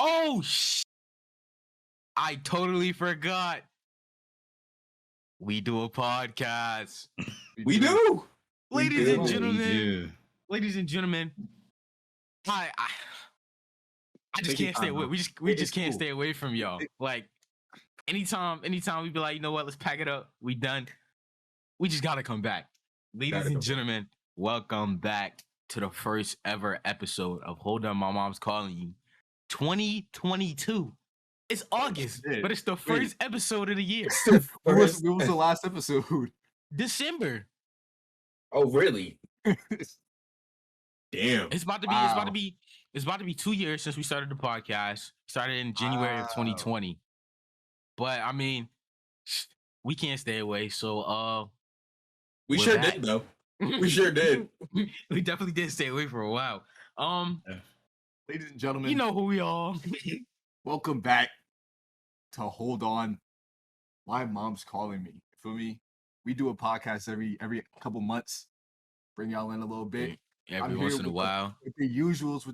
Oh, I totally forgot. We do a podcast. We do. Ladies and gentlemen, I just can't stay away. We just can't stay away from y'all. Like anytime we be like, you know what, let's pack it up. We done. We just gotta come back. Ladies and gentlemen, welcome back to the first ever episode of Hold On, My Mom's Calling You. 2022. It's August, but it's the first episode of the year. When was the last episode? December. Oh, really? Damn. It's about to be 2 years since we started the podcast. Started in January of 2020. But I mean, we can't stay away. So we sure did though. We sure did. We definitely did stay away for a while. Ladies and gentlemen, you know who we are. Welcome back to Hold On. My Mom's Calling Me. You feel me? We do a podcast every couple months. Bring y'all in a little bit. Every once in a while. With the usuals.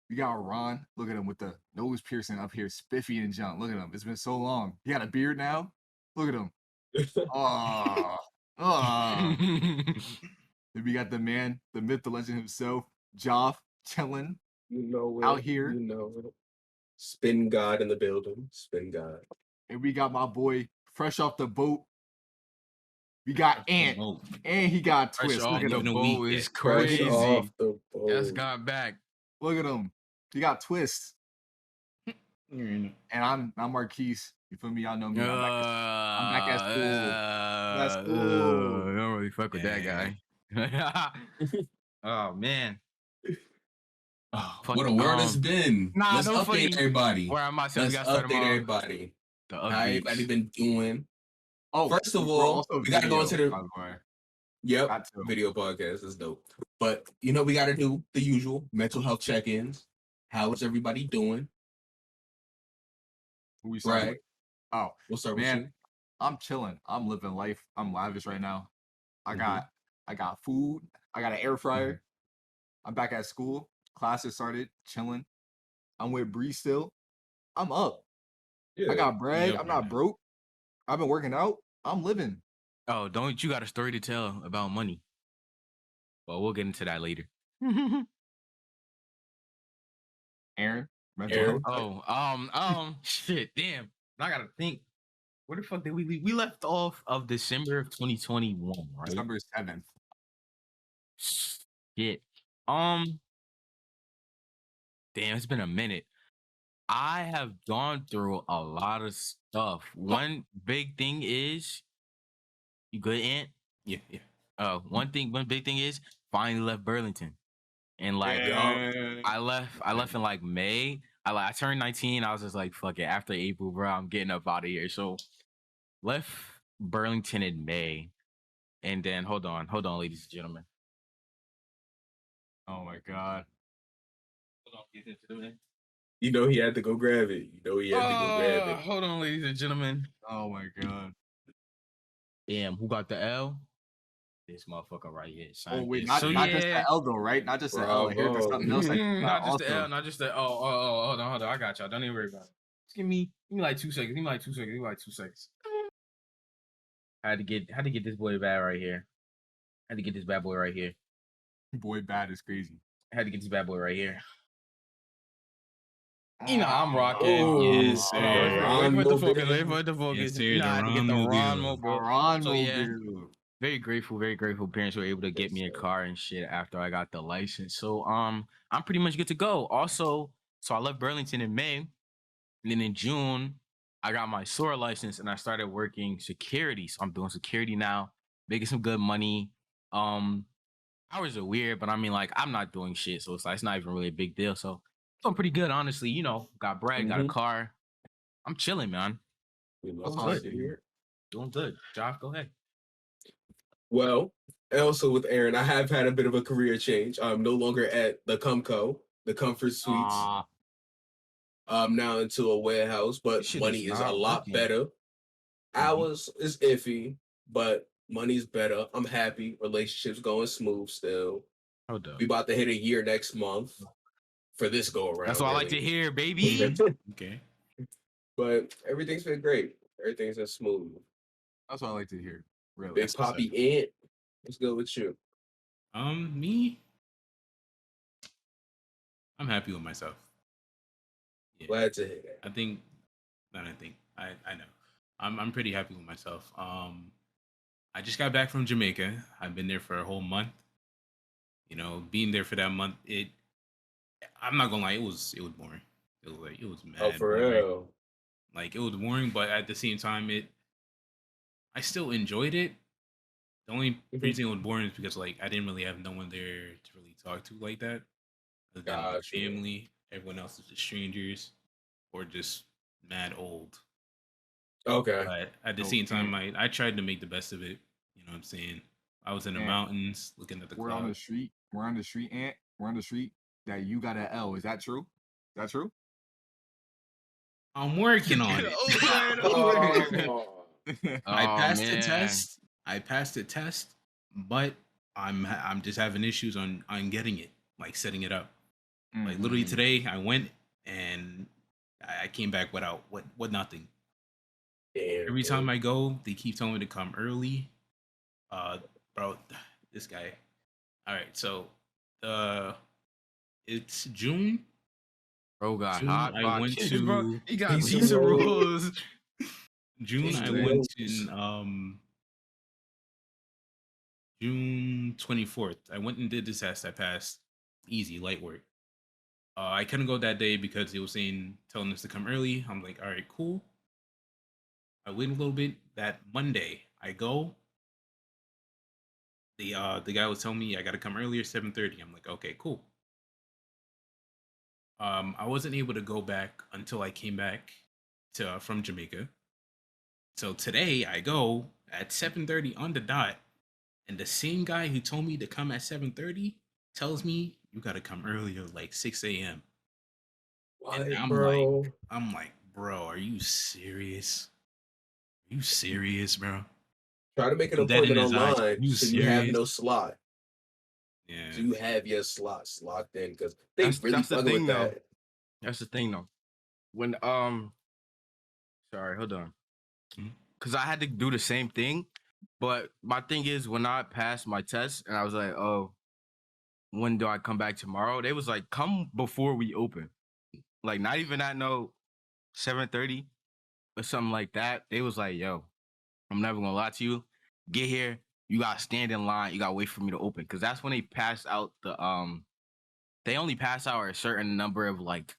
We got Ron. Look at him with the nose piercing up here, spiffy and junk. Look at him. It's been so long. He got a beard now. Look at him. Then we got the man, the myth, the legend himself, Joff, chilling. You know it. Out here. You know it. Spin God in the building. Spin God. And we got my boy, fresh off the boat. We got Ant. And he got Twist. Look at the him. boat is crazy. Off the boat. Just got back. Look at him. He got Twist. And I'm Marquise. You feel me? Y'all know me. I'm back at school. That's cool. I don't really fuck with that guy. Oh man. Oh, what a world it's been. Let's update everybody. Where am I? Let's update everybody. How everybody been doing? Oh, first of all, we gotta go into the video podcast. Is dope. But you know, we gotta do the usual mental health check-ins. How is everybody doing? Who we starting? Oh, what's up, man? I'm chilling. I'm living life. I'm lavish right now. I got food. I got an air fryer. I'm back at school. Classes started. Chilling. I'm with Bree still. I'm up. I got bread. I'm not broke. I've been working out. I'm living. Oh, don't you got a story to tell about money? Well, we'll get into that later. Aaron. Shit, damn. I gotta think. Where the fuck did we leave? We left off of December of 2021, right? December 7th. Shit. Damn, it's been a minute. I have gone through a lot of stuff. One big thing is, you good, Ant? Yeah. One big thing is finally left Burlington, and like I left in like May. I turned 19. I was just like, fuck it. After April, bro, I'm getting up out of here. So left Burlington in May, and then hold on, ladies and gentlemen. Oh my god. You know he had to go grab it. Hold on, ladies and gentlemen. Oh my god. Damn, who got the L? This motherfucker right here. Oh wait, not just the L though, right? Not just the L. Here, there's something else. Not just the L. Not just the. Hold on. I got y'all. Don't even worry about it. Just give me like 2 seconds. Give me like 2 seconds. I had to get this boy bad right here. I had to get this bad boy right here. Boy bad is crazy. I had to get this bad boy right here. You know, I'm rocking. Yes, sir. Wait for the focus. Yes, sir. I had to get the Ron mobile. So, yeah, very grateful. Parents were able to get me a car and shit after I got the license. So I'm pretty much good to go. Also, so I left Burlington in May, and then in June I got my SOAR license and I started working security. So I'm doing security now, making some good money. Hours are weird, but I mean, like, I'm not doing shit, so it's not even really a big deal. So doing pretty good, honestly. You know, got bread, got a car. I'm chilling, man. Doing good. Josh, go ahead. Well, also with Aaron, I have had a bit of a career change. I'm no longer at the Cumco, the Comfort Suites. Now into a warehouse, but money is a lot better. Hours is iffy, but money's better. I'm happy. Relationships going smooth still. Hold up. We about to hit a year next month. for this go around. That's what I like to hear, baby. Okay. But everything's been great. Everything's been smooth. That's what I like to hear. Really. Big Poppy Ant. Let's go with you. Me. I'm happy with myself. Yeah. Glad to hear that. I know. I'm pretty happy with myself. I just got back from Jamaica. I've been there for a whole month. You know, being there for that month, I'm not gonna lie, it was boring. It was mad. Oh, for boring. real. Like, it was boring, but at the same time, I still enjoyed it. The only reason it was boring is because like I didn't really have no one there to really talk to like that. Other than my family, everyone else is just strangers or just mad old. Okay. But at the same time, I tried to make the best of it. You know what I'm saying? I was in the mountains looking at the clouds. On the street. We're on the street, Ant. We're on the street that you got an L. Is that true? Is that true? I'm working on it. I passed the test. I passed the test, but I'm just having issues on getting it, like setting it up. Mm-hmm. Like literally today, I went and I came back without nothing. Damn, every time I go, they keep telling me to come early. Bro, this guy. All right, so it's June. Bro got June, hot. I went to. Bro, he got visa rules. June, I went in June 24th. I went and did this test. I passed. Easy, light work. I couldn't go that day because they were telling us to come early. I'm like, all right, cool. I wait a little bit. That Monday, I go. The guy was telling me I gotta come earlier, 7:30. I'm like, okay, cool. I wasn't able to go back until I came back from Jamaica. So today I go at 7:30 on the dot, and the same guy who told me to come at 7:30 tells me you gotta come earlier, like 6 a.m. And I'm like, bro, are you serious? Are you serious, bro? Try to make an appointment online so you have no slot. Yeah. So you have your slots locked in because that's the thing, though. That's the thing, though. When sorry, hold on. Because I had to do the same thing, but my thing is when I passed my test and I was like, oh, when do I come back tomorrow? They was like, come before we open. Like, not even at 7:30 or something like that. They was like, yo, I'm never gonna lie to you. Get here, you gotta stand in line, you gotta wait for me to open. Cause that's when they pass out the they only pass out a certain number of like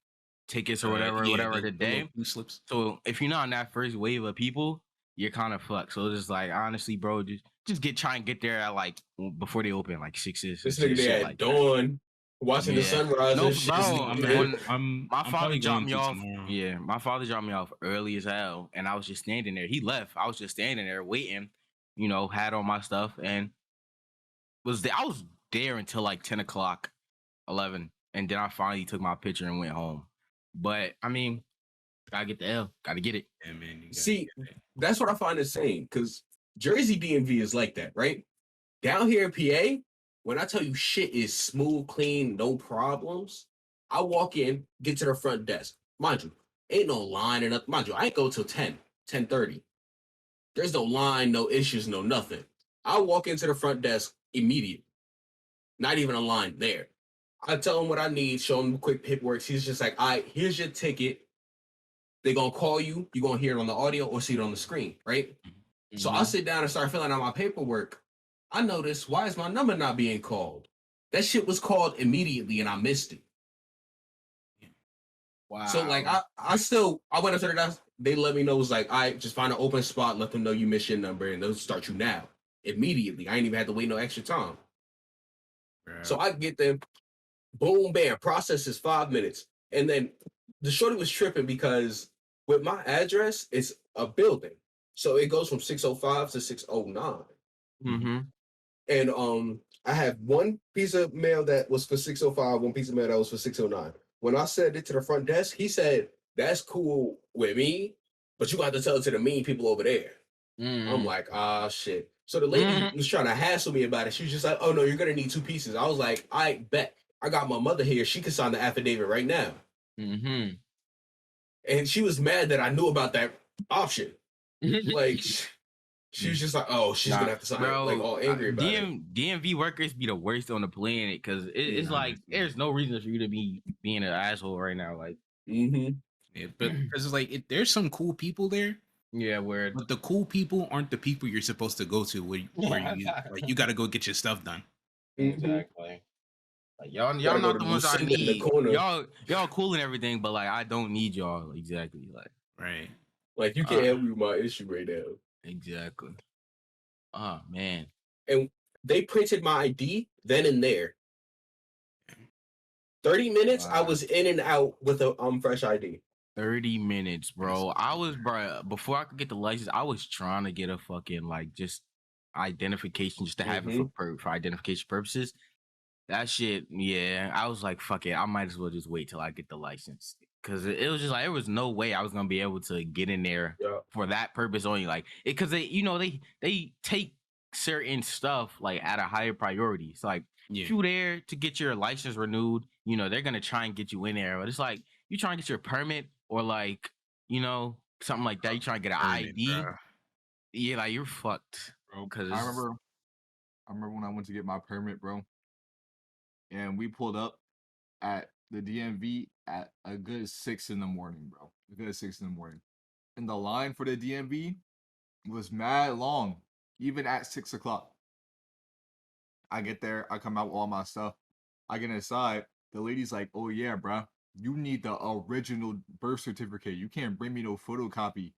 tickets or whatever the day. Slips. So if you're not on that first wave of people, you're kind of fucked. So it's just like, honestly, bro, just try and get there at like before they open, like 6-ish. This nigga there at like dawn. Watching the sunrise and shit. My father dropped me off. Yeah, my father dropped me off early as hell, and I was just standing there. He left. I was just standing there waiting. You know, had all my stuff, and I was there until like 10 o'clock, 11, and then I finally took my picture and went home. But I mean, gotta get the L. Gotta get it. Yeah, man. See, that's what I find insane because Jersey DMV is like that, right? Down here in PA. When I tell you shit is smooth, clean, no problems, I walk in, get to the front desk. Mind you, ain't no line or nothing. Mind you, I ain't go till 10:30. There's no line, no issues, no nothing. I walk into the front desk immediately. Not even a line there. I tell him what I need, show him quick paperwork. He's just like, all right, here's your ticket. They're going to call you. You're going to hear it on the audio or see it on the screen, right? Mm-hmm. So I'll sit down and start filling out my paperwork. I noticed, why is my number not being called? That shit was called immediately and I missed it. Wow. So like I went up to the desk, they let me know, it was like, I just find an open spot, let them know you missed your number and they'll start you now. Immediately. I ain't even had to wait no extra time. Right. So I get them, boom, bam, process is 5 minutes. And then the shorty was tripping because with my address, it's a building. So it goes from 605 to 609. Mm-hmm. And I have one piece of mail that was for 605, one piece of mail that was for 609. When I said it to the front desk, he said, that's cool with me, but you got to tell it to the mean people over there. Mm. I'm like, shit. So the lady was trying to hassle me about it. She was just like, oh, no, you're going to need 2 pieces. I was like, I bet. I got my mother here. She can sign the affidavit right now. Mm-hmm. And she was mad that I knew about that option. Like, she was just like, "Oh, she's gonna have to sign it." Like, all angry about it. DMV workers be the worst on the planet because it's like there's no reason for you to be being an asshole right now. Like, yeah, but because it's like there's some cool people there. Yeah, where but the cool people aren't the people you're supposed to go to where you like you got to go get your stuff done. Exactly. Like y'all not the ones I need. Y'all cool and everything, but like I don't need y'all. Exactly. Like right. Like you can't help me with my issue right now. Exactly. Oh man. And they printed my ID then and there. 30 minutes, I was in and out with a fresh ID. 30 minutes, bro. Before I could get the license, I was trying to get a fucking like just identification just to have it for identification purposes. That shit, yeah. I was like, fuck it. I might as well just wait till I get the license. Cause it was just like there was no way I was gonna be able to get in there for that purpose only. Like it cause they take certain stuff like at a higher priority. It's like if you there to get your license renewed, they're gonna try and get you in there. But it's like you trying to get your permit or like, something like that. You trying to get an ID. Bro. Yeah, like you're fucked. Bro, cause I remember when I went to get my permit, bro. And we pulled up at the DMV at a good 6 in the morning, bro. A good 6 in the morning. And the line for the DMV was mad long, even at 6 o'clock. I get there, I come out with all my stuff. I get inside. The lady's like, "Oh yeah, bro, you need the original birth certificate. You can't bring me no photocopy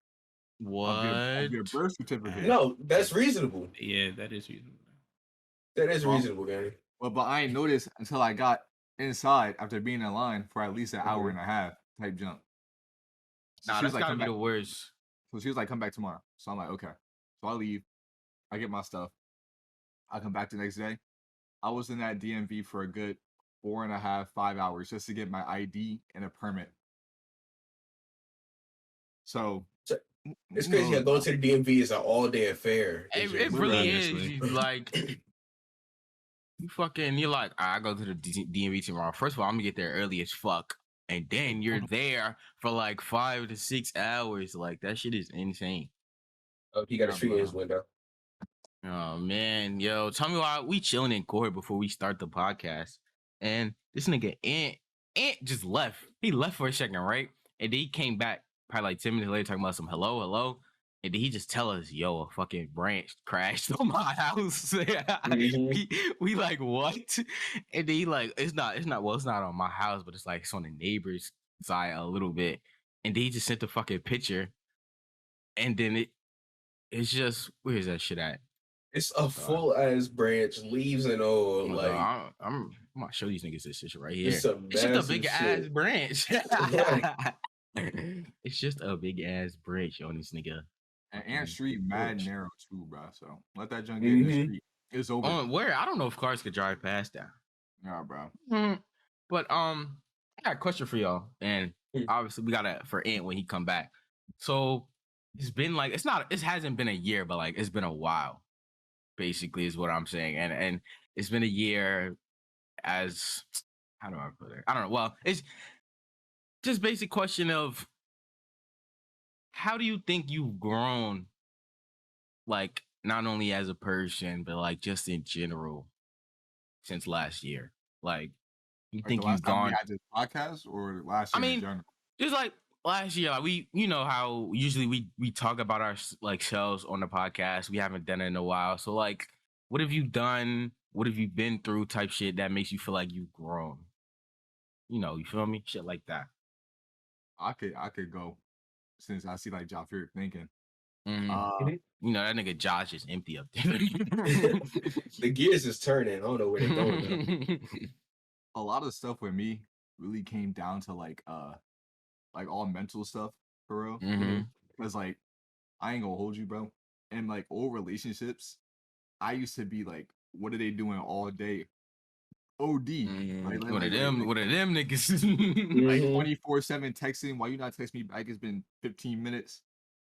of your birth certificate." No, that's reasonable. Yeah, that is reasonable. That is reasonable, Gary. But I ain't noticed until I got inside after being in line for at least an hour and a half type jump. Nah, that's gotta be the worst. So she was like, "Come back tomorrow." So I'm like, "Okay." So I leave. I get my stuff. I come back the next day. I was in that DMV for a good 4.5, 5 hours just to get my ID and a permit. So it's crazy how going to the DMV is an all-day affair. It really is. Like you're like, I go to the DMV tomorrow. First of all, I'm gonna get there early as fuck. And then you're there for like 5 to 6 hours. Like that shit is insane. Oh, he got a street in his window. Oh man, yo, tell me why we chilling in court before we start the podcast. And this nigga Ant just left. He left for a second, right? And then he came back probably like 10 minutes later talking about some hello. And then he just tell us, yo, a fucking branch crashed on my house. we like, what? And then he like, it's not on my house, but it's like it's on the neighbor's side a little bit. And then he just sent the fucking picture. And then it's just, where's that shit at? It's a full ass branch, leaves and all. Like I'm gonna show these niggas this shit right here. It's just a big ass branch. It's just a big ass branch on this nigga. And Ant Street mad narrow too, bro. So let that junk get in the street. It's over. Where I don't know if cars could drive past that. Yeah, bro. But I got a question for y'all, and obviously we gotta for Ant when he come back. So it's been like it hasn't been a year, but like it's been a while. Basically, is what I'm saying, and it's been a year. As how do I put it? I don't know. Well, it's just basic question of how do you think you've grown, like not only as a person, but like just in general since last year? Like, you think you've gone? At this podcast or last year in general? Just like last year, like you know how usually we talk about our like selves on the podcast. We haven't done it in a while, so like, what have you done? What have you been through? Type shit that makes you feel like you've grown. You feel me? Shit like that. I could go since I see like Jafir thinking. That nigga Josh is empty up there. The gears is turning. I don't know where they're going. A lot of stuff with me really came down to like all mental stuff for real. Because like I ain't gonna hold you, bro. And like old relationships, I used to be like, what are they doing all day? OD. One of them niggas. Like 24/7 texting. Why you not text me back? It's been 15 minutes.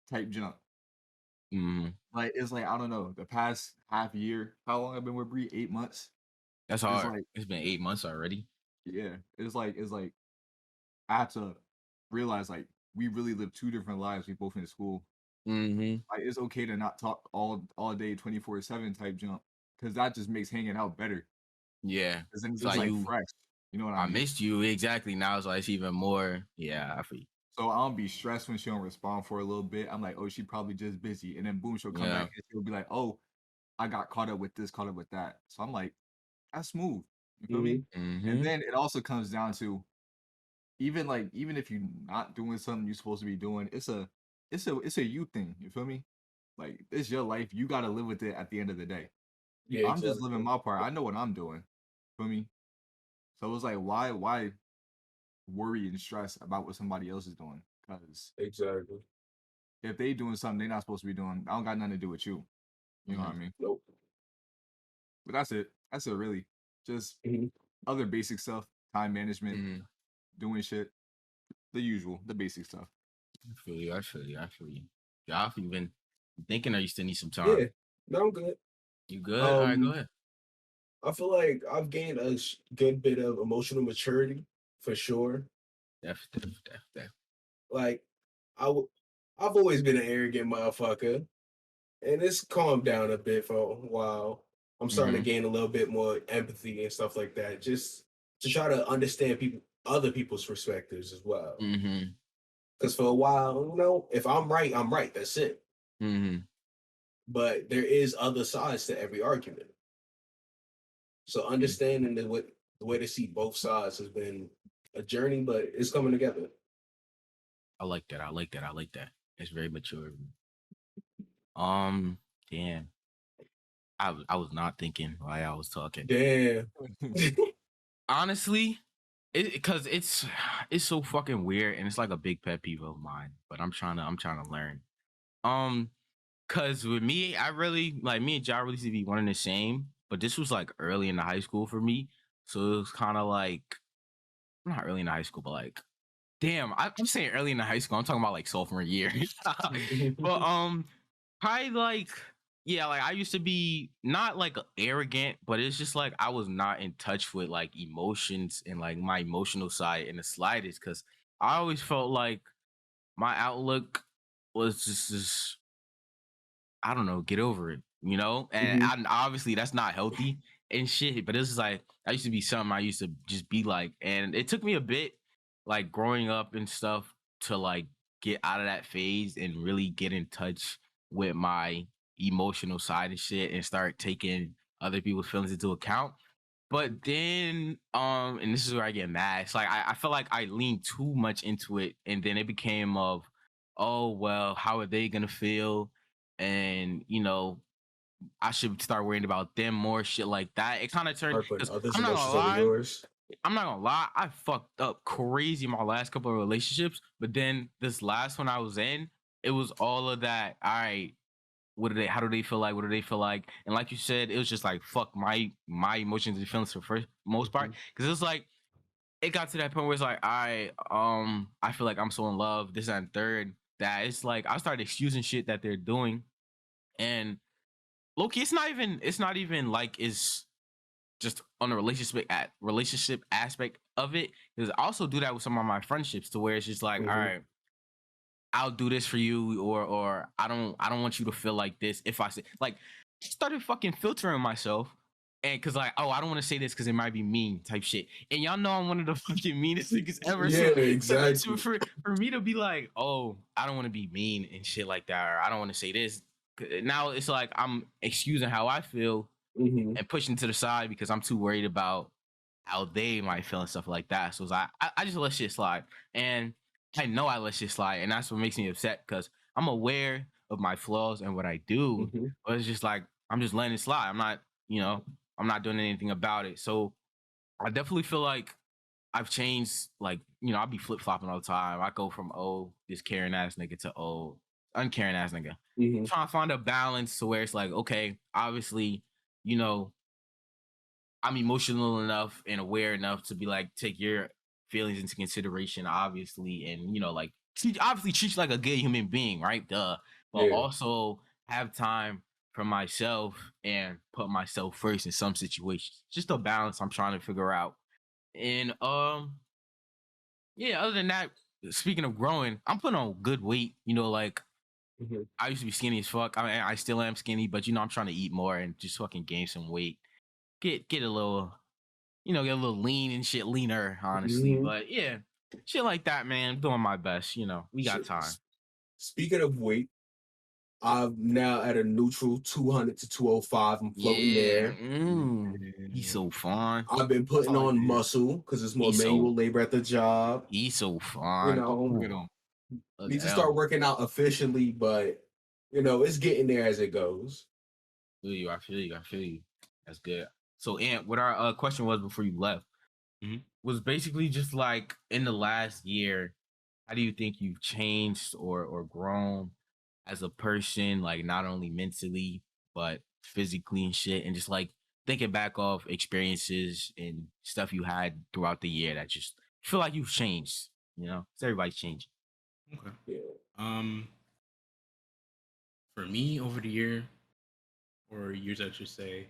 Type junk. Like it's like I don't know. The past half year, how long I've been with Bree? 8 months. That's hard. It's been 8 months already. Yeah, it's like I had to realize like we really live two different lives. We both in school. Mm-hmm. Like it's okay to not talk all day 24/7 type jump because that just makes hanging out better. Yeah. Because then it's It's just like like fresh. You know what I I mean? missed you exactly. Now it's like it's even more. Yeah, I feel you. So I don't be stressed when she don't respond for a little bit. I'm like, oh, she probably just busy, and then boom, she'll come Yeah. back and she'll be like, oh, I got caught up with this, caught up with that. So I'm like, that's smooth. You feel me? And Mm-hmm. then it also comes down to even if you're not doing something you're supposed to be doing, it's a you thing. You feel me? Like it's your life. You gotta live with it at the end of the day. Yeah, I'm just living exactly. my part. I know what I'm doing. Feel me? So it's like why worry and stress about what somebody else is doing? Because Exactly. if they doing something they're not supposed to be doing, I don't got nothing to do with you. You know what I Mm-hmm. mean? Nope. But that's it. That's it really. Just Mhm. other basic stuff, time management, Mm-hmm. doing shit, the usual, the basic stuff. I feel you. I feel you. I feel you. Y'all even thinking, or you still need some time? Yeah. No, I'm good. You good? All right, go Um, ahead. I feel like I've gained a good bit of emotional maturity for sure. Def. Like, I w- I've always been an arrogant motherfucker, and it's calmed down a bit for a while. I'm starting to Mm-hmm. gain a little bit more empathy and stuff like that, just to try to understand other people's perspectives as well. Mm-hmm. Because for a while, if I'm right, I'm right. That's it. Mm-hmm. But there is other sides to every argument. So understanding the way to see both sides has been a journey, but it's coming together. I like that. I like that. I like that. It's very mature. Um, damn. I was not thinking while I was talking. Damn. Honestly, because it's so fucking weird and it's like a big pet peeve of mine. But I'm trying to learn. Um, cause with me, I really like me and Ja really used to be one and the same. But this was like early in the high school for me, so it was kind of like not early in the high school, but like damn, I'm saying early in the high school. I'm talking about like sophomore year. But probably like yeah, like I used to be not like arrogant, but it's just like I was not in touch with like emotions and like my emotional side in the slightest because I always felt like my outlook was just I don't know, get over it, you know? And Mhm. obviously that's not healthy and shit, but this is like, I used to be something I used to just be like. And it took me a bit, like growing up and stuff, to like get out of that phase and really get in touch with my emotional side and shit and start taking other people's feelings into account. But then, and this is where I get mad. It's like I feel like I leaned too much into it, and then it became of, oh well, how are they gonna feel? And I should start worrying about them more, shit like that. It kind of turned Start putting because others' I'm not gonna emotions over lie, yours. I fucked up crazy in my last couple of relationships, but then this last one I was in, it was all of that. All right, how do they feel like? What do they feel like? And like you said, it was just like fuck my emotions and feelings for first most part. Mhm. Cause it's like it got to that point where it's like, I feel like I'm so in love, this and third, that it's like I started excusing shit that they're doing. And Loki, it's not even like it's just on the relationship aspect of it. Because I also do that with some of my friendships to where it's just like, all Mhm. right, I'll do this for you, or I don't want you to feel like this. If I say like, I started fucking filtering myself, and cause like, oh, I don't want to say this because it might be mean type shit. And y'all know I'm one of the fucking meanest niggas ever. Yeah, So exactly. for me to be like, oh, I don't want to be mean and shit like that, or I don't want to say this. Now it's like I'm excusing how I feel Mhm. and pushing to the side because I'm too worried about how they might feel and stuff like that. So it's like I just let shit slide, and I know I let shit slide, and that's what makes me upset because I'm aware of my flaws and what I do, Mhm. but it's just like I'm just letting it slide. I'm not doing anything about it. So I definitely feel like I've changed. Like I'll be flip flopping all the time. I go from this caring ass nigga to uncaring ass nigga. Mhm. Trying to find a balance to where it's like okay, obviously, you know I'm emotional enough and aware enough to be like take your feelings into consideration, obviously, and like obviously treat you like a good human being, right? Duh. But Yeah. also have time for myself and put myself first in some situations. Just a balance I'm trying to figure out. And yeah, other than that, speaking of growing, I'm putting on good weight. You know, like I used to be skinny as fuck. I mean, I still am skinny, but I'm trying to eat more and just fucking gain some weight. Get a little, get a little lean and shit, leaner, honestly. But yeah, shit like that, man. I'm doing my best. We got time. Speaking of weight, I'm now at a neutral 200 to 205. I'm floating there. He's so fun. I've been putting on muscle because it's more manual labor at the job. He's so fun. Need to start working out efficiently, but it's getting there as it goes. I feel you. That's good. So, Ant, what our question was before you left was basically just like in the last year, how do you think you've changed or grown as a person, like not only mentally but physically and shit, and just like thinking back of experiences and stuff you had throughout the year that just feel like you've changed. So everybody's changing. Okay. Yeah. For me, over the year or years, I should say,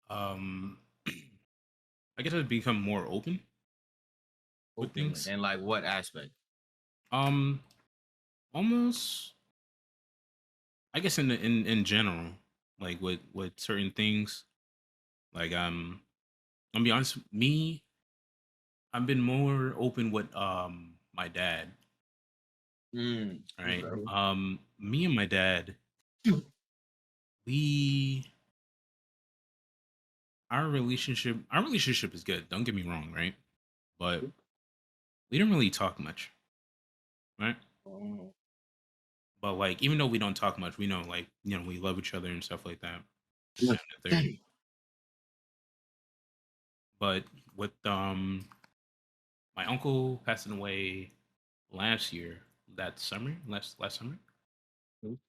I guess I've become more open with things. And like what aspect? Almost, I guess in general, like with certain things, like I'll be honest, me, I've been more open with my dad. Right. Okay. Me and my dad, our relationship is good. Don't get me wrong, right? But we don't really talk much, right? But like, even though we don't talk much, we know, like, we love each other and stuff like that. But with my uncle passing away last year, last summer.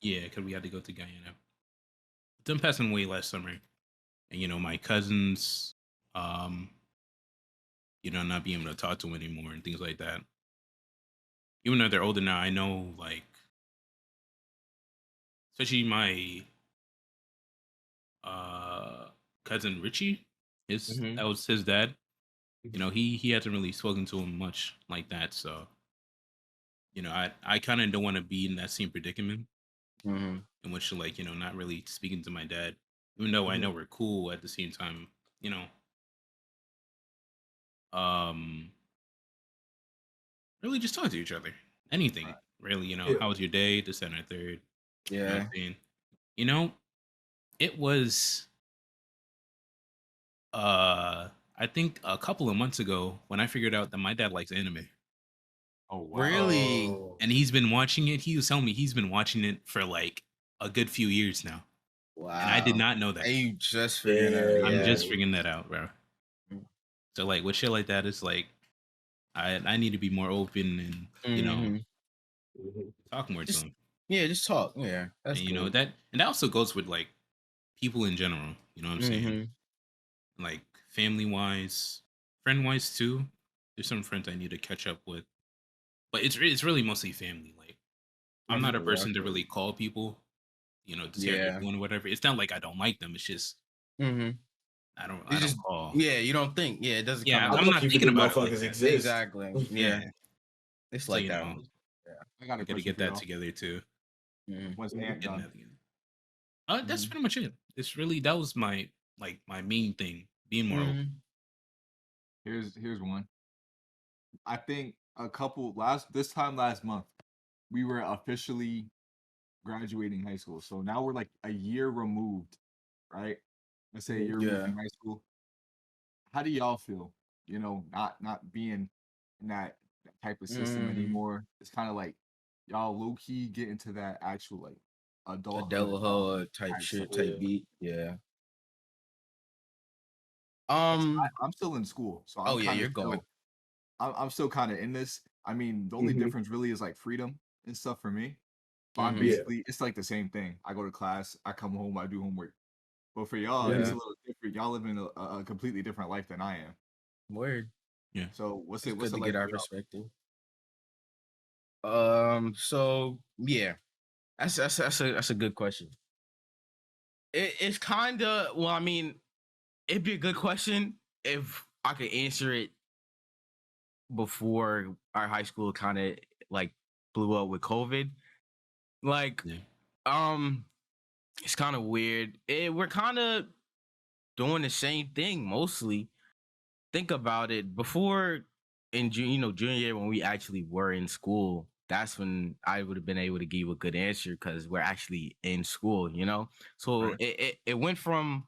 Yeah, because we had to go to Guyana. Them passing away last summer, and my cousins, not being able to talk to them anymore and things like that. Even though they're older now, I know, like, especially my cousin Richie, that was his dad. He hasn't really spoken to him much like that. So, I kind of don't want to be in that same predicament in which, like, not really speaking to my dad, even though I know we're cool at the same time, really just talk to each other. Anything, really, how was your day? This, that, and the third. Yeah. It was I think a couple of months ago when I figured out that my dad likes anime. Oh, wow. Really? And he's been watching it. He was telling me he's been watching it for like a good few years now. Wow. And I did not know that. And you just figuring that out. I'm just figuring that out, bro. So like with shit like that, it's like I need to be more open and talk more to him. Yeah, just talk. Yeah. That's and that also goes with like people in general. You know what I'm saying? Like family wise, friend wise too. There's some friends I need to catch up with, but it's really mostly family. Like I'm not a person to really call people, to see how they're doing or whatever. It's not like I don't like them. It's just I don't call. Yeah, you don't think. Yeah, it doesn't. Yeah, I'm not thinking about it. Like exist. Exactly. Yeah. It's like that. I gotta get that together too. Once Ant done. That's pretty much it. It's really that was my main thing, being more open. Here's one. I think this time last month, we were officially graduating high school. So now we're like a year removed, right? Let's say a year removed from high school. How do y'all feel? Not being in that type of system anymore. It's kind of like y'all low key get into that actual like adulthood type shit, type beat. Yeah. I'm still in school, so you're going. I'm still kind of in this. I mean, the only difference really is like freedom and stuff for me. But I'm basically, it's like the same thing. I go to class, I come home, I do homework. But for y'all, it's a little different. Y'all live in a completely different life than I am. Word. Yeah. So what's it to like get our perspective? So yeah, that's a good question. It's kind of, well, I mean, it'd be a good question if I could answer it before our high school kind of like blew up with COVID. Like, it's kind of weird. We're kind of doing the same thing mostly. Think about it. Before in junior year when we actually were in school, that's when I would have been able to give you a good answer because we're actually in school, So Right. it went from,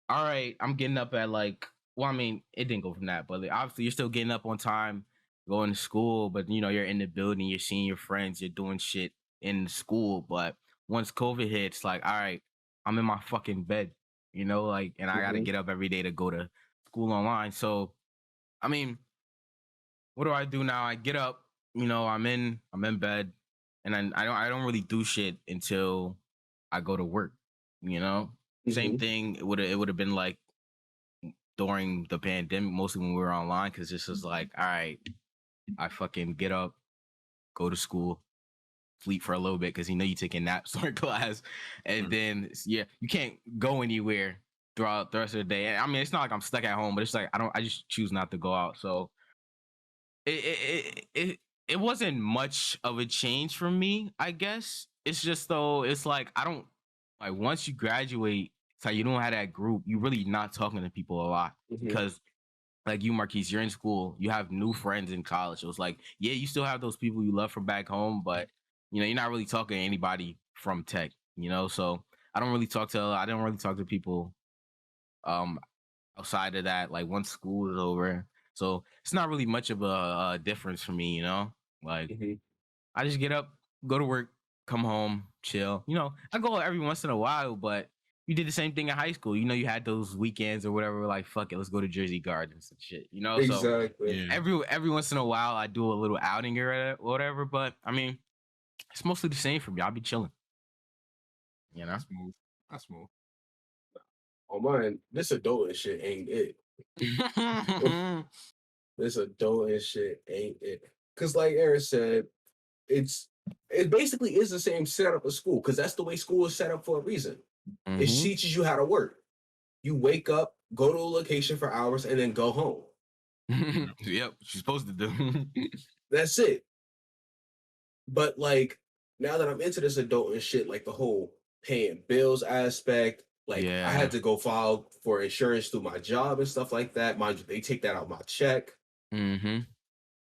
all right, I'm getting up at like, well, I mean, it didn't go from that, but like, obviously you're still getting up on time, going to school, but you're in the building, you're seeing your friends, you're doing shit in school. But once COVID hits, like, all right, I'm in my fucking bed, like, and I gotta get up every day to go to school online. So, I mean, what do I do now? I get up, I'm in bed, and then I don't really do shit until I go to work. Same thing. It would have been like during the pandemic, mostly when we were online, because this was like, all right, I fucking get up, go to school, sleep for a little bit because you taking naps during class, and then you can't go anywhere throughout the rest of the day. I mean, it's not like I'm stuck at home, but it's like I just choose not to go out. So it wasn't much of a change for me, I guess. It's just though, it's like I don't like once you graduate, it's like you don't have that group, you really not talking to people a lot because like you, Marquise, you're in school, you have new friends in college. So it's like, yeah, you still have those people you love from back home, but you're not really talking to anybody from tech, so I don't really talk to people outside of that, like once school is over. So it's not really much of a difference for me, like I just get up, go to work, come home, chill. I go every once in a while, but you did the same thing in high school. You had those weekends or whatever, like, fuck it, let's go to Jersey Gardens and shit, Exactly. So every once in a while I do a little outing or whatever, but I mean, it's mostly the same for me. I'll be chilling. That's smooth. Oh man, this adult shit ain't it. This adult shit ain't it. Cause like Aaron said, it basically is the same setup as school, because that's the way school is set up for a reason. It teaches you how to work. You wake up, go to a location for hours, and then go home. Yep, you're supposed to do. That's it. But like now that I'm into this adult and shit, like the whole paying bills aspect, like I had to go file for insurance through my job and stuff like that. Mind you, they take that out my check.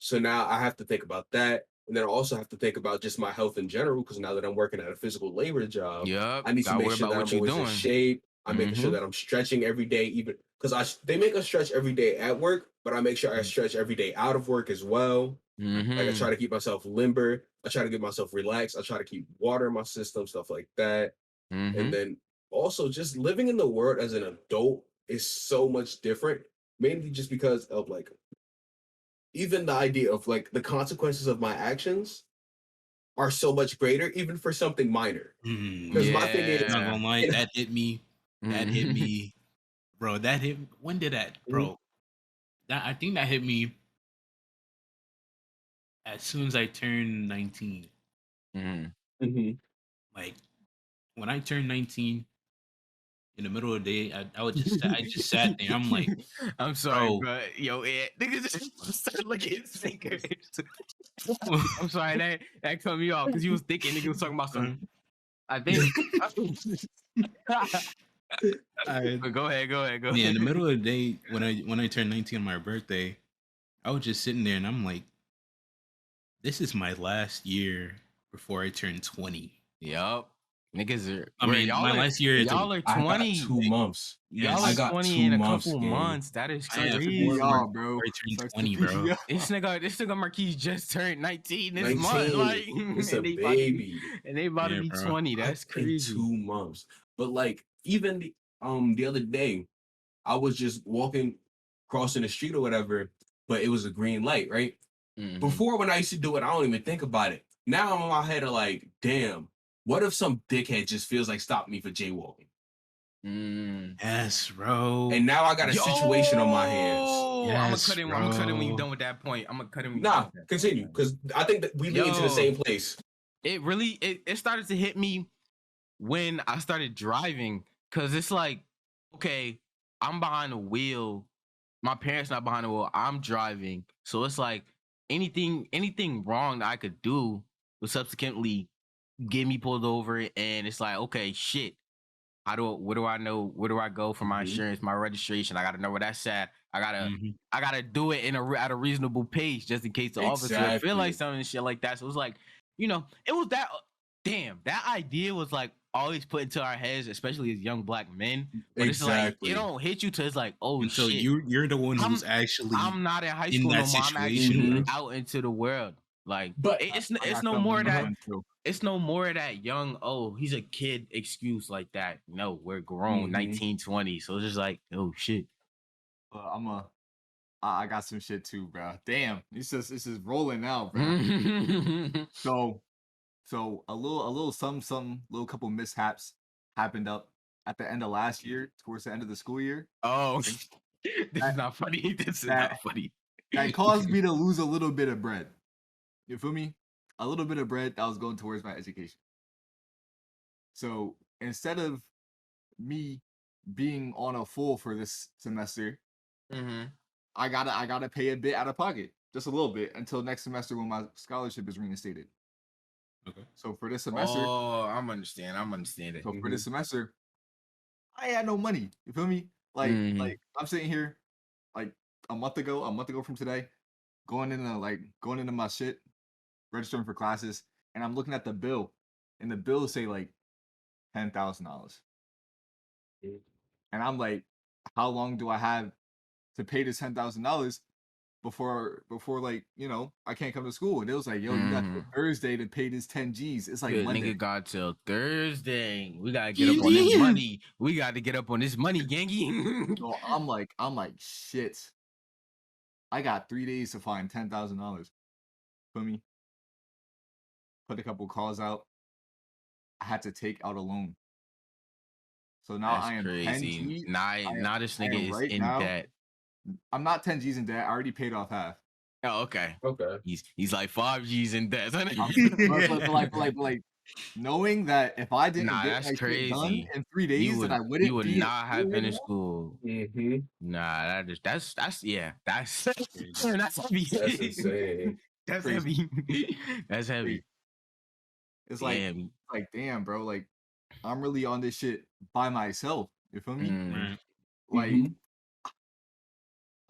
So now I have to think about that. And then I also have to think about just my health in general, because now that I'm working at a physical labor job, I need to make sure that I'm always in shape. I'm making sure that I'm stretching every day, even because they make us stretch every day at work, but I make sure I stretch every day out of work as well. Like I try to keep myself limber. I try to get myself relaxed. I try to keep water in my system, stuff like that. And then also just living in the world as an adult is so much different, mainly just because of like even the idea of like the consequences of my actions are so much greater, even for something minor. Because my thing is, not gonna lie, that hit me. That hit me, bro. That hit. When did that, bro? I think that hit me as soon as I turned 19. Like when I turned 19, in the middle of the day, I just sat there. I'm like, I'm sorry, bro. Yo, niggas just started looking at his fingers. I'm sorry, that cut me off because he was thinking nigga was talking about something. I think. Go ahead. Yeah, in the middle of the day, when I turned 19 on my birthday, I was just sitting there and I'm like, this is my last year before I turn 20. Yup. Niggas are. My last year. Y'all are 20. I got 2 months. Y'all are 20 in a couple months. That is crazy, y'all, bro. I turned 20, bro. This nigga Marquise just turned 19 this month. Like, it's a baby, and they about to be 20. That's crazy. 2 months. But like even the other day, I was just walking, crossing the street or whatever, but it was a green light, right? Before, when I used to do it, I don't even think about it. Now I'm in my head of like, damn, what if some dickhead just feels like stopping me for jaywalking? Yes, bro. And now I got a situation on my hands. Yes, I'm gonna cut him when you're done with that point. I'm gonna cut him. Nah, continue, because I think that we lead into the same place. It really it started to hit me when I started driving, because it's like, okay, I'm behind the wheel my parents not behind the wheel. I'm driving, so it's like anything wrong that I could do would subsequently get me pulled over, and it's like, okay, shit. What do I know? Where do I go for my insurance, my registration? I gotta know where that's at. I gotta do it at a reasonable pace just in case the officer feel like something and shit like that. So it was like, it was that. Damn, that idea was like always put into our heads, especially as young black men. But it's like it don't hit you till it's like, oh and so shit. you're the one who's actually I'm not in high school no more. I'm actually out into the world. Like, but it's no more that. It's no more of that young, oh, he's a kid excuse like that. No, we're grown, 19, 20. So it's just like, oh shit. I got some shit too, bro. Damn, this is rolling now, bro. So a little couple mishaps happened up at the end of last year, towards the end of the school year. Oh, this is not funny. This is not funny. That caused me to lose a little bit of bread. You feel me? A little bit of bread that was going towards my education. So instead of me being on a full for this semester, I gotta pay a bit out of pocket, just a little bit, until next semester when my scholarship is reinstated. Okay. So for this semester, I'm understanding. So for this semester, I had no money. You feel me? Like I'm sitting here, like a month ago from today, going into my shit, registering for classes, and I'm looking at the bill, and the bill say like $10,000, and I'm like, how long do I have to pay this $10,000 before like I can't come to school? And it was like, yo, you got till Thursday to pay this 10 G's. It's like Monday. Nigga got till Thursday. We gotta get up on this money. We gotta get up on this money, gangy. So I'm like, shit. I got 3 days to find $10,000. Feel me? Put a couple calls out. I had to take out a loan. So now I am crazy. 10 G's. Now this nigga is in debt. I'm not 10 G's in debt. I already paid off half. Oh, okay. He's like 5 G's in debt. like knowing that if I didn't get that's crazy. Done in 3 days, that I wouldn't. You would not have been in school. Nah, that's heavy. That's insane. That's heavy. That's heavy. It's like damn, bro. Like I'm really on this shit by myself. You feel me? Like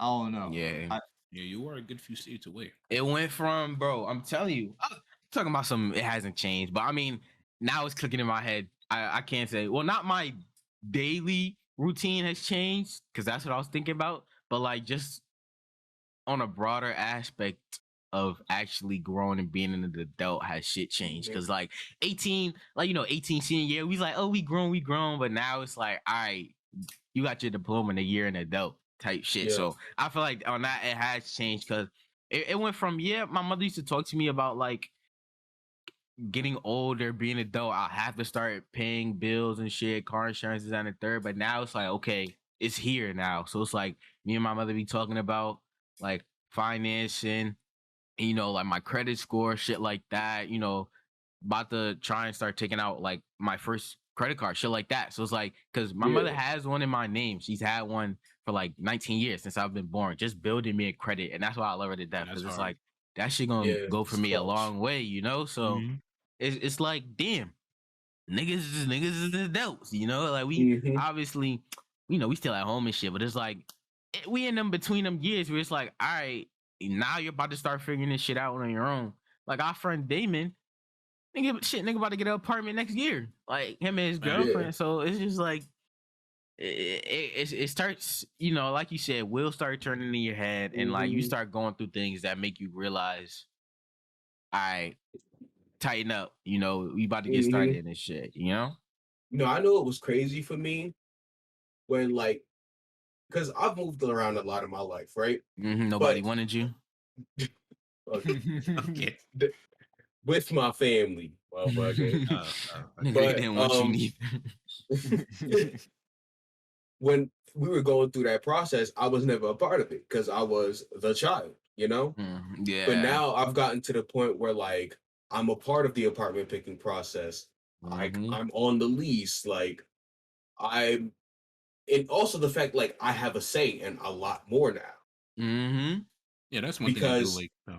I don't know. Yeah, you are a good few states away. It went from, bro, I'm telling you, I'm talking about something, it hasn't changed, but I mean, now it's clicking in my head. I can't say, well, not my daily routine has changed, because that's what I was thinking about, but like just on a broader aspect of actually growing and being an adult has shit changed. Because like 18 senior year, we was like, oh, we grown, but now it's like, all right, you got your diploma in a year an adult type shit. So I feel like on that it has changed, because it went from my mother used to talk to me about like getting older, being an adult, I'll have to start paying bills and shit, car insurance is on the third, but now it's like, okay, it's here now. So it's like me and my mother be talking about like financing, like my credit score, shit like that, about to try and start taking out like my first credit card, shit like that. So it's like, because my mother has one in my name. She's had one for like 19 years since I've been born, just building me a credit. And that's why I love her to death, because it's like, that shit gonna go for me a long way, So it's like, damn, niggas is adults, like we obviously, we still at home and shit, but it's like, we in them between them years where it's like, all right, now you're about to start figuring this shit out on your own. Like our friend Damon, nigga about to get an apartment next year. Like him and his girlfriend. So it's just like it starts, like you said, will start turning in your head, and like you start going through things that make you realize, all right, tighten up. We about to get started in this shit. No, I know it was crazy for me when because I've moved around a lot in my life, right? Nobody wanted you. Okay. With my family, motherfucker. But they didn't want you neither. When we were going through that process, I was never a part of it because I was the child, Yeah. But now I've gotten to the point where I'm a part of the apartment picking process. I'm on the lease. I'm and also the fact like I have a say and a lot more now. Mm-hmm. Yeah, that's one thing I do like. So.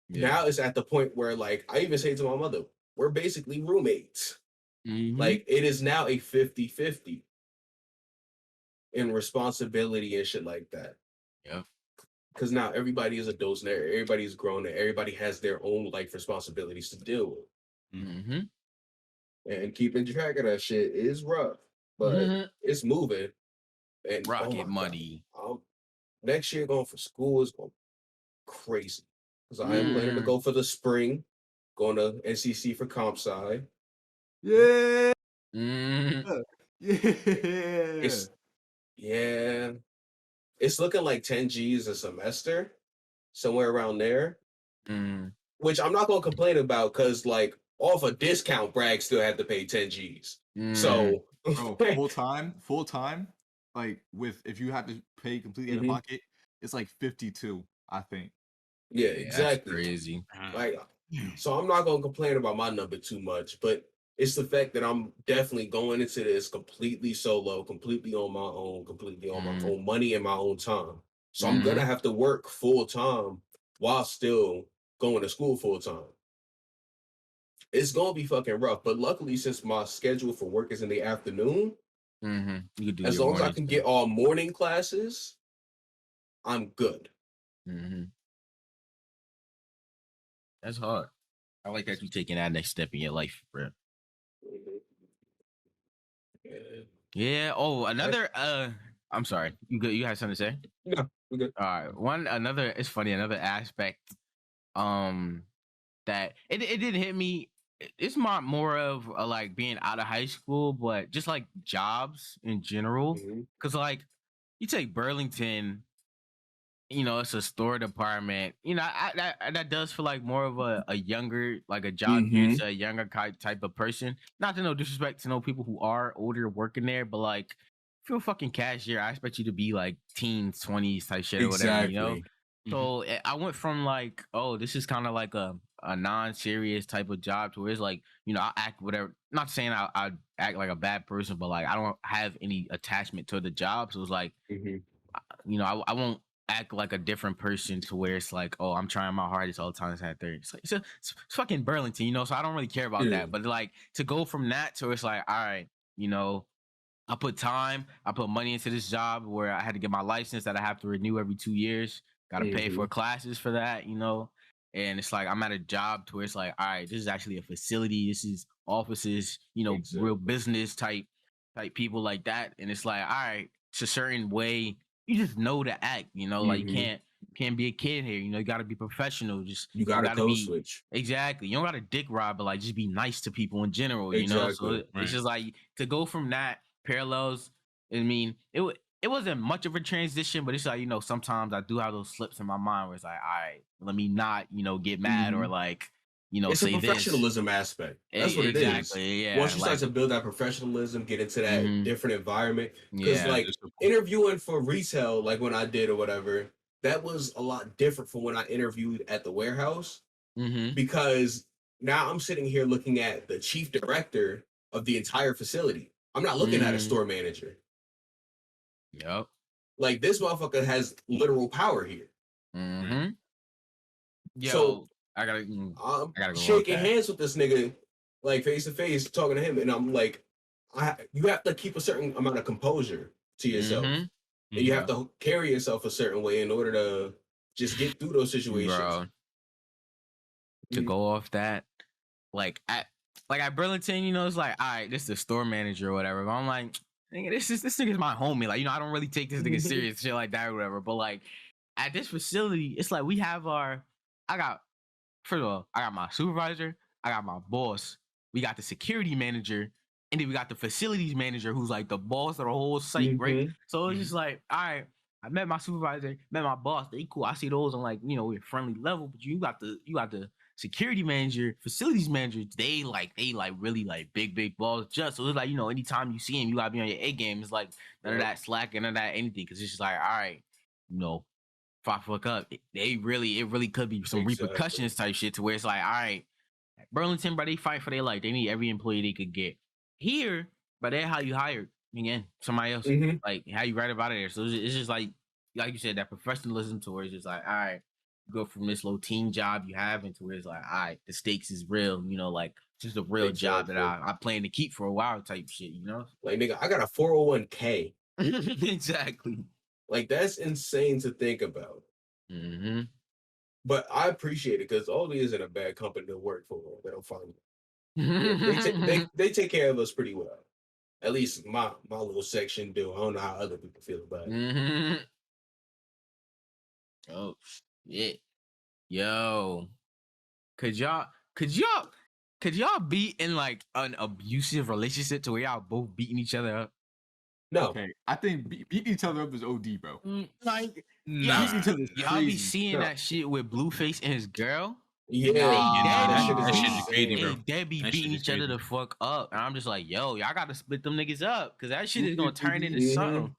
Now it's at the point where like I even say to my mother, we're basically roommates. Mm-hmm. Like it is now a 50-50 in responsibility and shit like that. Yeah. Because now everybody is adults and everybody is grown and everybody has their own life responsibilities to deal with. Mm-hmm. And keeping track of that shit is rough, but it's moving. And Rocket money. Next year going for school is going crazy. Because I am planning to go for the spring, going to NCC for comp sci. Yeah. Yeah. It's looking like 10 G's a semester, somewhere around there. Which I'm not gonna complain about because like off a discount, Bragg still had to pay 10 G's. So bro, full time, like with if you have to pay completely out of pocket, it's like 52, I think. Yeah, exactly. That's crazy. Like, so I'm not gonna complain about my number too much, but it's the fact that I'm definitely going into this completely solo, completely on my own, completely on my own money and my own time. So I'm gonna have to work full time while still going to school full time. It's gonna be fucking rough, but luckily since my schedule for work is in the afternoon, you do as long as I can get all morning classes, I'm good. That's hard. I like that you're taking that next step in your life, bro. Yeah. Oh, another. I'm sorry. You good? You had something to say? No, we're good. All right. Another. It's funny. Another aspect. That it didn't hit me. It's not more of like being out of high school, but just like jobs in general. Because like you take Burlington. You know, it's a store department. You know, that does feel like more of a younger, like a job geared to a younger type of person. Not to no disrespect to no people who are older working there, but like, if you're a fucking cashier, I expect you to be like teens, 20s type shit or whatever, you know? So I went from like, oh, this is kind of like a non-serious type of job to where it's like, you know, I act whatever. Not saying I act like a bad person, but like I don't have any attachment to the job. So it's like, you know, I won't act like a different person to where it's like, oh, I'm trying my hardest all the time. It's at 30. It's like it's fucking Burlington, you know. So I don't really care about that. But like to go from that to it's like, all right, you know, I put time, I put money into this job where I had to get my license that I have to renew every 2 years. Got to pay for classes for that, you know. And it's like I'm at a job to where it's like, all right, this is actually a facility. This is offices, you know, real business type people like that. And it's like, all right, it's a certain way. You just know to act, you know, like you can't be a kid here. You know, you got to be professional. Just you gotta code switch. Exactly. You don't got to dick ride, but like just be nice to people in general. You know, so it's just like to go from that parallels. I mean, it wasn't much of a transition, but it's like, you know, sometimes I do have those slips in my mind where it's like, all right, let me not, you know, get mad or like, you know, it's say a professionalism aspect. That's what it is. Yeah. Once you start to build that professionalism, get into that different environment. Because like interviewing for retail, like when I did or whatever, that was a lot different from when I interviewed at the warehouse. Because now I'm sitting here looking at the chief director of the entire facility. I'm not looking at a store manager. Yep. Like this motherfucker has literal power here. Yo, so I gotta go shaking hands with this nigga, like face to face, talking to him, and I'm like, you have to keep a certain amount of composure to yourself, and you have to carry yourself a certain way in order to just get through those situations. Bro, to go off that, like at Burlington, you know, it's like, all right, this is the store manager or whatever. But I'm like, nigga, this nigga's my homie. Like, you know, I don't really take this nigga serious, shit like that or whatever. But like at this facility, it's like we have first of all, I got my supervisor, I got my boss, we got the security manager, and then we got the facilities manager who's like the boss of the whole site, right? So it's just like, all right, I met my supervisor, met my boss, they cool. I see those on like, you know, we're friendly level, but you got the security manager, facilities manager, they really like big balls just. So it's like, you know, anytime you see him, you gotta be on your A game. It's like none of that slacking, none of that anything, because it's just like, all right, you know, if I fuck up, it really could be some repercussions type shit to where it's like, all right, Burlington, bro, they fight for their life. They need every employee they could get. Here, but they're how you hired. again, somebody else. Mm-hmm. Like how you write about it there. So it's just like you said, that professionalism to where it's just like, all right, you go from this low team job you have into where it's like, all right, the stakes is real, like just a real job that I plan to keep for a while type shit, Like, nigga, I got a 401k. Exactly. Like, that's insane to think about. Mm-hmm. But I appreciate it because Aldi isn't a bad company to work for. They'll find they take care of us pretty well. At least my little section do. I don't know how other people feel about it. Mm-hmm. Oh shit. Yo. Could y'all be in like an abusive relationship to where y'all both beating each other up? No. Okay, I think beating each other up is OD, bro. Like, Nah. y'all be seeing that shit with Blueface and his girl. Yeah, that shit is crazy, bro. They be beating each other the fuck up, and I'm just like, yo, y'all gotta split them niggas up, cause that shit is gonna turn into something.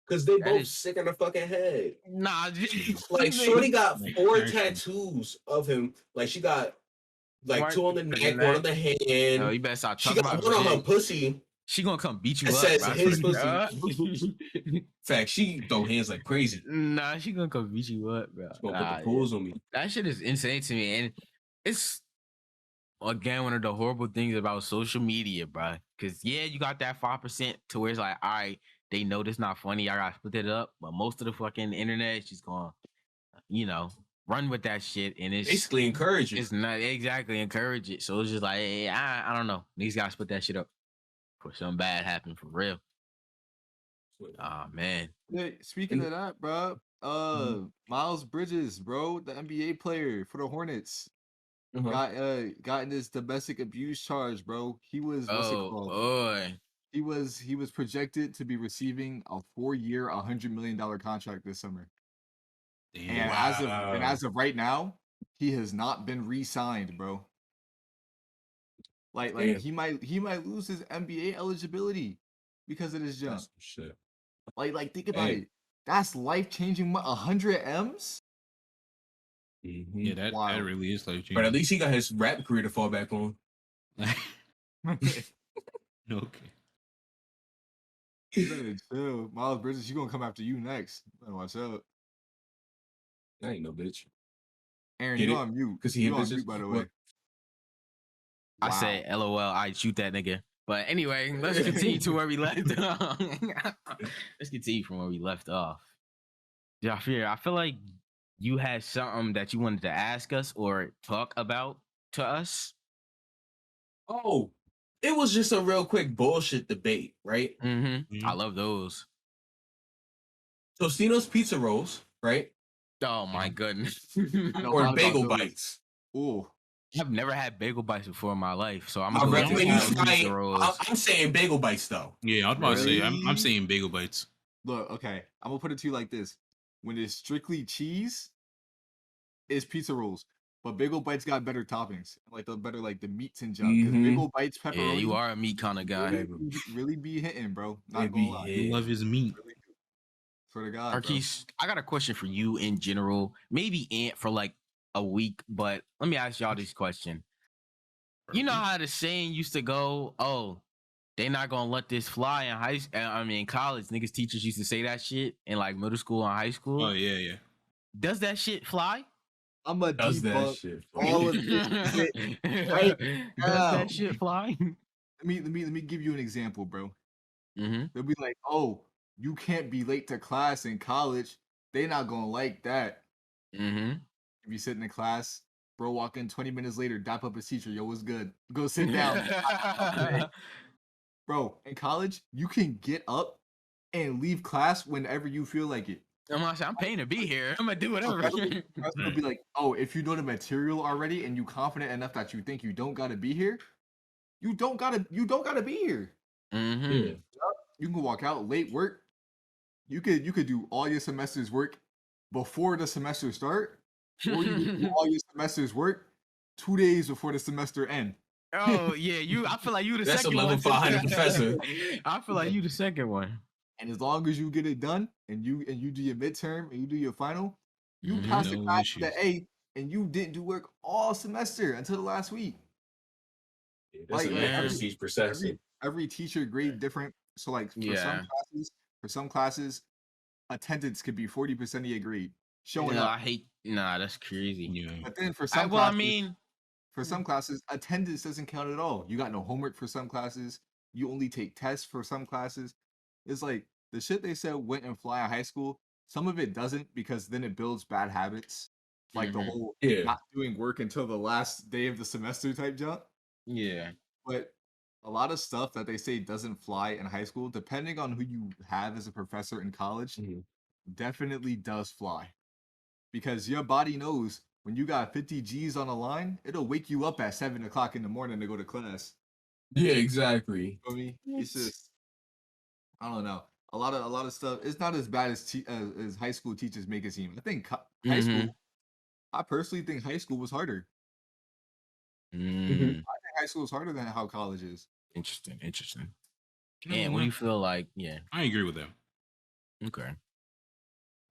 Cause they both sick in the fucking head. Nah, like Shorty got 4 tattoos of him. Like she got like 2 on the neck, 1 on the hand. No, you better stop talking she got about 1 on her pussy. She gonna come beat you up. Says his pussy. Fact, she throw hands like crazy. Nah, she gonna come beat you up, bro. She gonna put the pulls on me. That shit is insane to me, and it's again one of the horrible things about social media, bro. Cause you got that 5% to where it's like, all right, they know this not funny. I gotta split it up, but most of the fucking internet is just gonna, run with that shit, and it's basically encourage it. It's not exactly encourage it. So it's just like, hey, I don't know. Niggas gotta split that shit up for something bad happen for real. Oh man. Hey, speaking of that, bro, Miles Bridges, bro, the NBA player for the Hornets, got in this domestic abuse charge, bro. He was boy. He was projected to be receiving a 4-year, $100 million contract this summer. Damn. And as of right now, he has not been re-signed, bro. Like he might lose his NBA eligibility because of this jump. That's some shit. Like think about it. That's life-changing. 100 M's. Mm-hmm. Yeah, that really is life-changing. But at least he got his rap career to fall back on. Okay. You better chill. Miles Bridges, she gonna come after you next. Better watch out. That ain't no bitch. Aaron, you on mute. Because he on mute, by the way. What? I said, LOL, I'd shoot that nigga. But anyway, let's continue to where we left off. Let's continue from where we left off. Jafir, I feel like you had something that you wanted to ask us or talk about to us. Oh, it was just a real quick bullshit debate, right? Mm-hmm. I love those. Tostino's pizza rolls, right? Oh my goodness. Or bagel bites. Ooh. I've never had bagel bites before in my life, so I'm gonna I'm saying bagel bites though. Yeah, I was about to say I'm saying bagel bites. Look, okay, I'm gonna put it to you like this: when it's strictly cheese, it's pizza rolls, but bagel bites got better toppings, like the meats and junk. Because bagel bites pepperoni. Yeah, you are a meat kind of guy. Really be hitting, bro. Not gonna lie. You love his meat. Really do. Swear to God, Marquise, I got a question for you in general. Maybe Ant for like a week, but let me ask y'all this question. You know how the saying used to go, oh, they not gonna let this fly in college. Niggas teachers used to say that shit in like middle school and high school. Oh yeah. Does that shit fly? I'm a does debunk that shit all of this shit right now. Does that shit fly? Let me give you an example, bro. Mm-hmm. They'll be like, oh, you can't be late to class in college. They not gonna like that. Mm-hmm. If you sit in the class, bro, walk in 20 minutes later, dap up his teacher. Yo, what's good? Go sit down. Bro, in college, you can get up and leave class whenever you feel like it. I'm paying to be here. I'm gonna do whatever. They'll be like, oh, if you know the material already and you confident enough that you think you don't gotta be here, you don't gotta be here. Mm-hmm. Yeah. You can walk out late work. You could do all your semester's work before the semester start. Or you can do all your semester's work 2 days before the semester end. Oh yeah, I feel like you the That's second a level one. 500 professor. I feel like you the second one. And as long as you get it done and you do your midterm and you do your final, you pass the class with the A and you didn't do work all semester until the last week. Yeah, that's every teacher grade different. So like Yeah. for some classes, attendance could be 40% of your grade. Showing No, up. I hate. Nah, that's crazy. Yeah. But then I mean, for some classes, attendance doesn't count at all. You got no homework for some classes. You only take tests for some classes. It's like the shit they said went and fly in high school. Some of it doesn't because then it builds bad habits, like the whole Yeah. not doing work until the last day of the semester type jump. yeah. But a lot of stuff that they say doesn't fly in high school, depending on who you have as a professor in college, definitely does fly. Because your body knows when you got 50 G's on the line, it'll wake you up at 7 o'clock in the morning to go to class. Yeah, exactly. For me, it's just I don't know. A lot of stuff. It's not as bad as high school teachers make it seem. I think high school. I personally think high school was harder. I think high school is harder than how college is. Interesting. You know And what do what? you feel like? Yeah. I agree with them. Okay.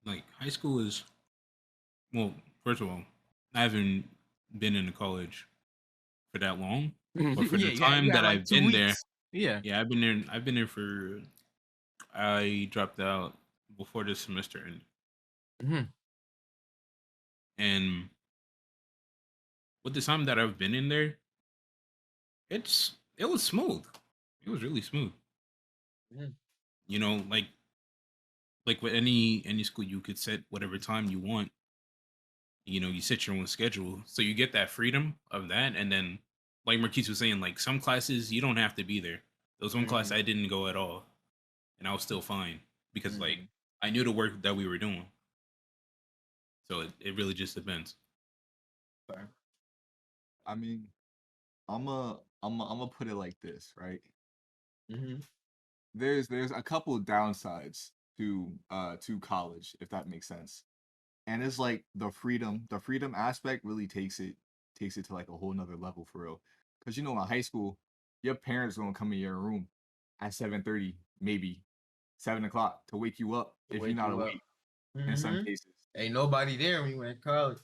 Like high school is, well, first of all, I haven't been in college for that long, but for the time you had that like I've 2 been there, weeks. Yeah. yeah, I've been there. I've been there for. I dropped out before the semester ended, and with the time that I've been in there, it was smooth. It was really smooth. You know, like with any school, you could set whatever time you want. You know, you set your own schedule, so you get that freedom of that. And then, like Marquise was saying, like some classes you don't have to be there. There was one class I didn't go at all, and I was still fine because like I knew the work that we were doing. So it really just depends. I mean, I'm a put it like this, right? There's a couple of downsides to college, if that makes sense. And it's like the freedom aspect really takes it to like a whole nother level for real. Because in high school, your parents gonna come in your room at 7:30, maybe 7 o'clock to wake you up if you're not awake. In some cases, Ain't nobody there when you went to college.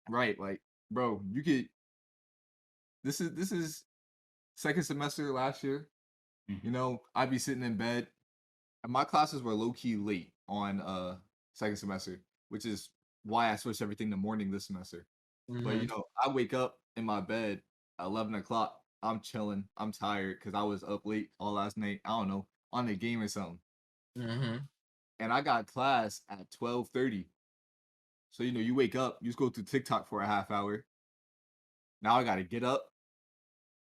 right? Like, bro, you could. This is second semester last year. I'd be sitting in bed, and my classes were low key late on second semester, which is why I switched everything to morning this semester. But I wake up in my bed at 11 o'clock. I'm chilling. I'm tired because I was up late all last night. I don't know, on the game or something. And I got class at 12:30. So you wake up, you just go through TikTok for a half hour. Now I gotta get up.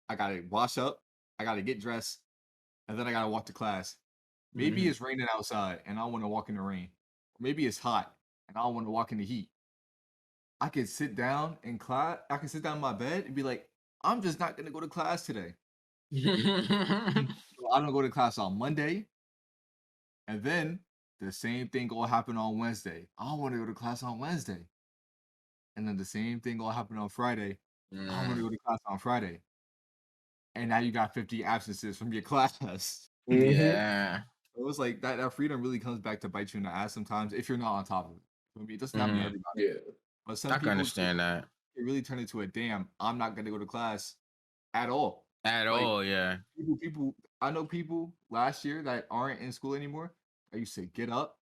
I gotta wash up. I gotta get dressed, and then I gotta walk to class. Maybe it's raining outside and I want to walk in the rain. Or maybe it's hot and I want to walk in the heat. I could sit down in class. I can sit down in my bed and be like, I'm just not gonna go to class today. So I don't go to class on Monday, and then the same thing will happen on Wednesday. I don't want to go to class on Wednesday, and then the same thing will happen on Friday. I don't want to go to class on Friday, and now you got 50 absences from your class. Yeah. It was like that freedom really comes back to bite you in the ass sometimes if you're not on top of it. I mean, it doesn't happen to everybody. Yeah. But some I can people understand that. it really turned into a damn, I'm not gonna go to class at all. At Like, all, yeah. people I know people last year that aren't in school anymore. I used to get up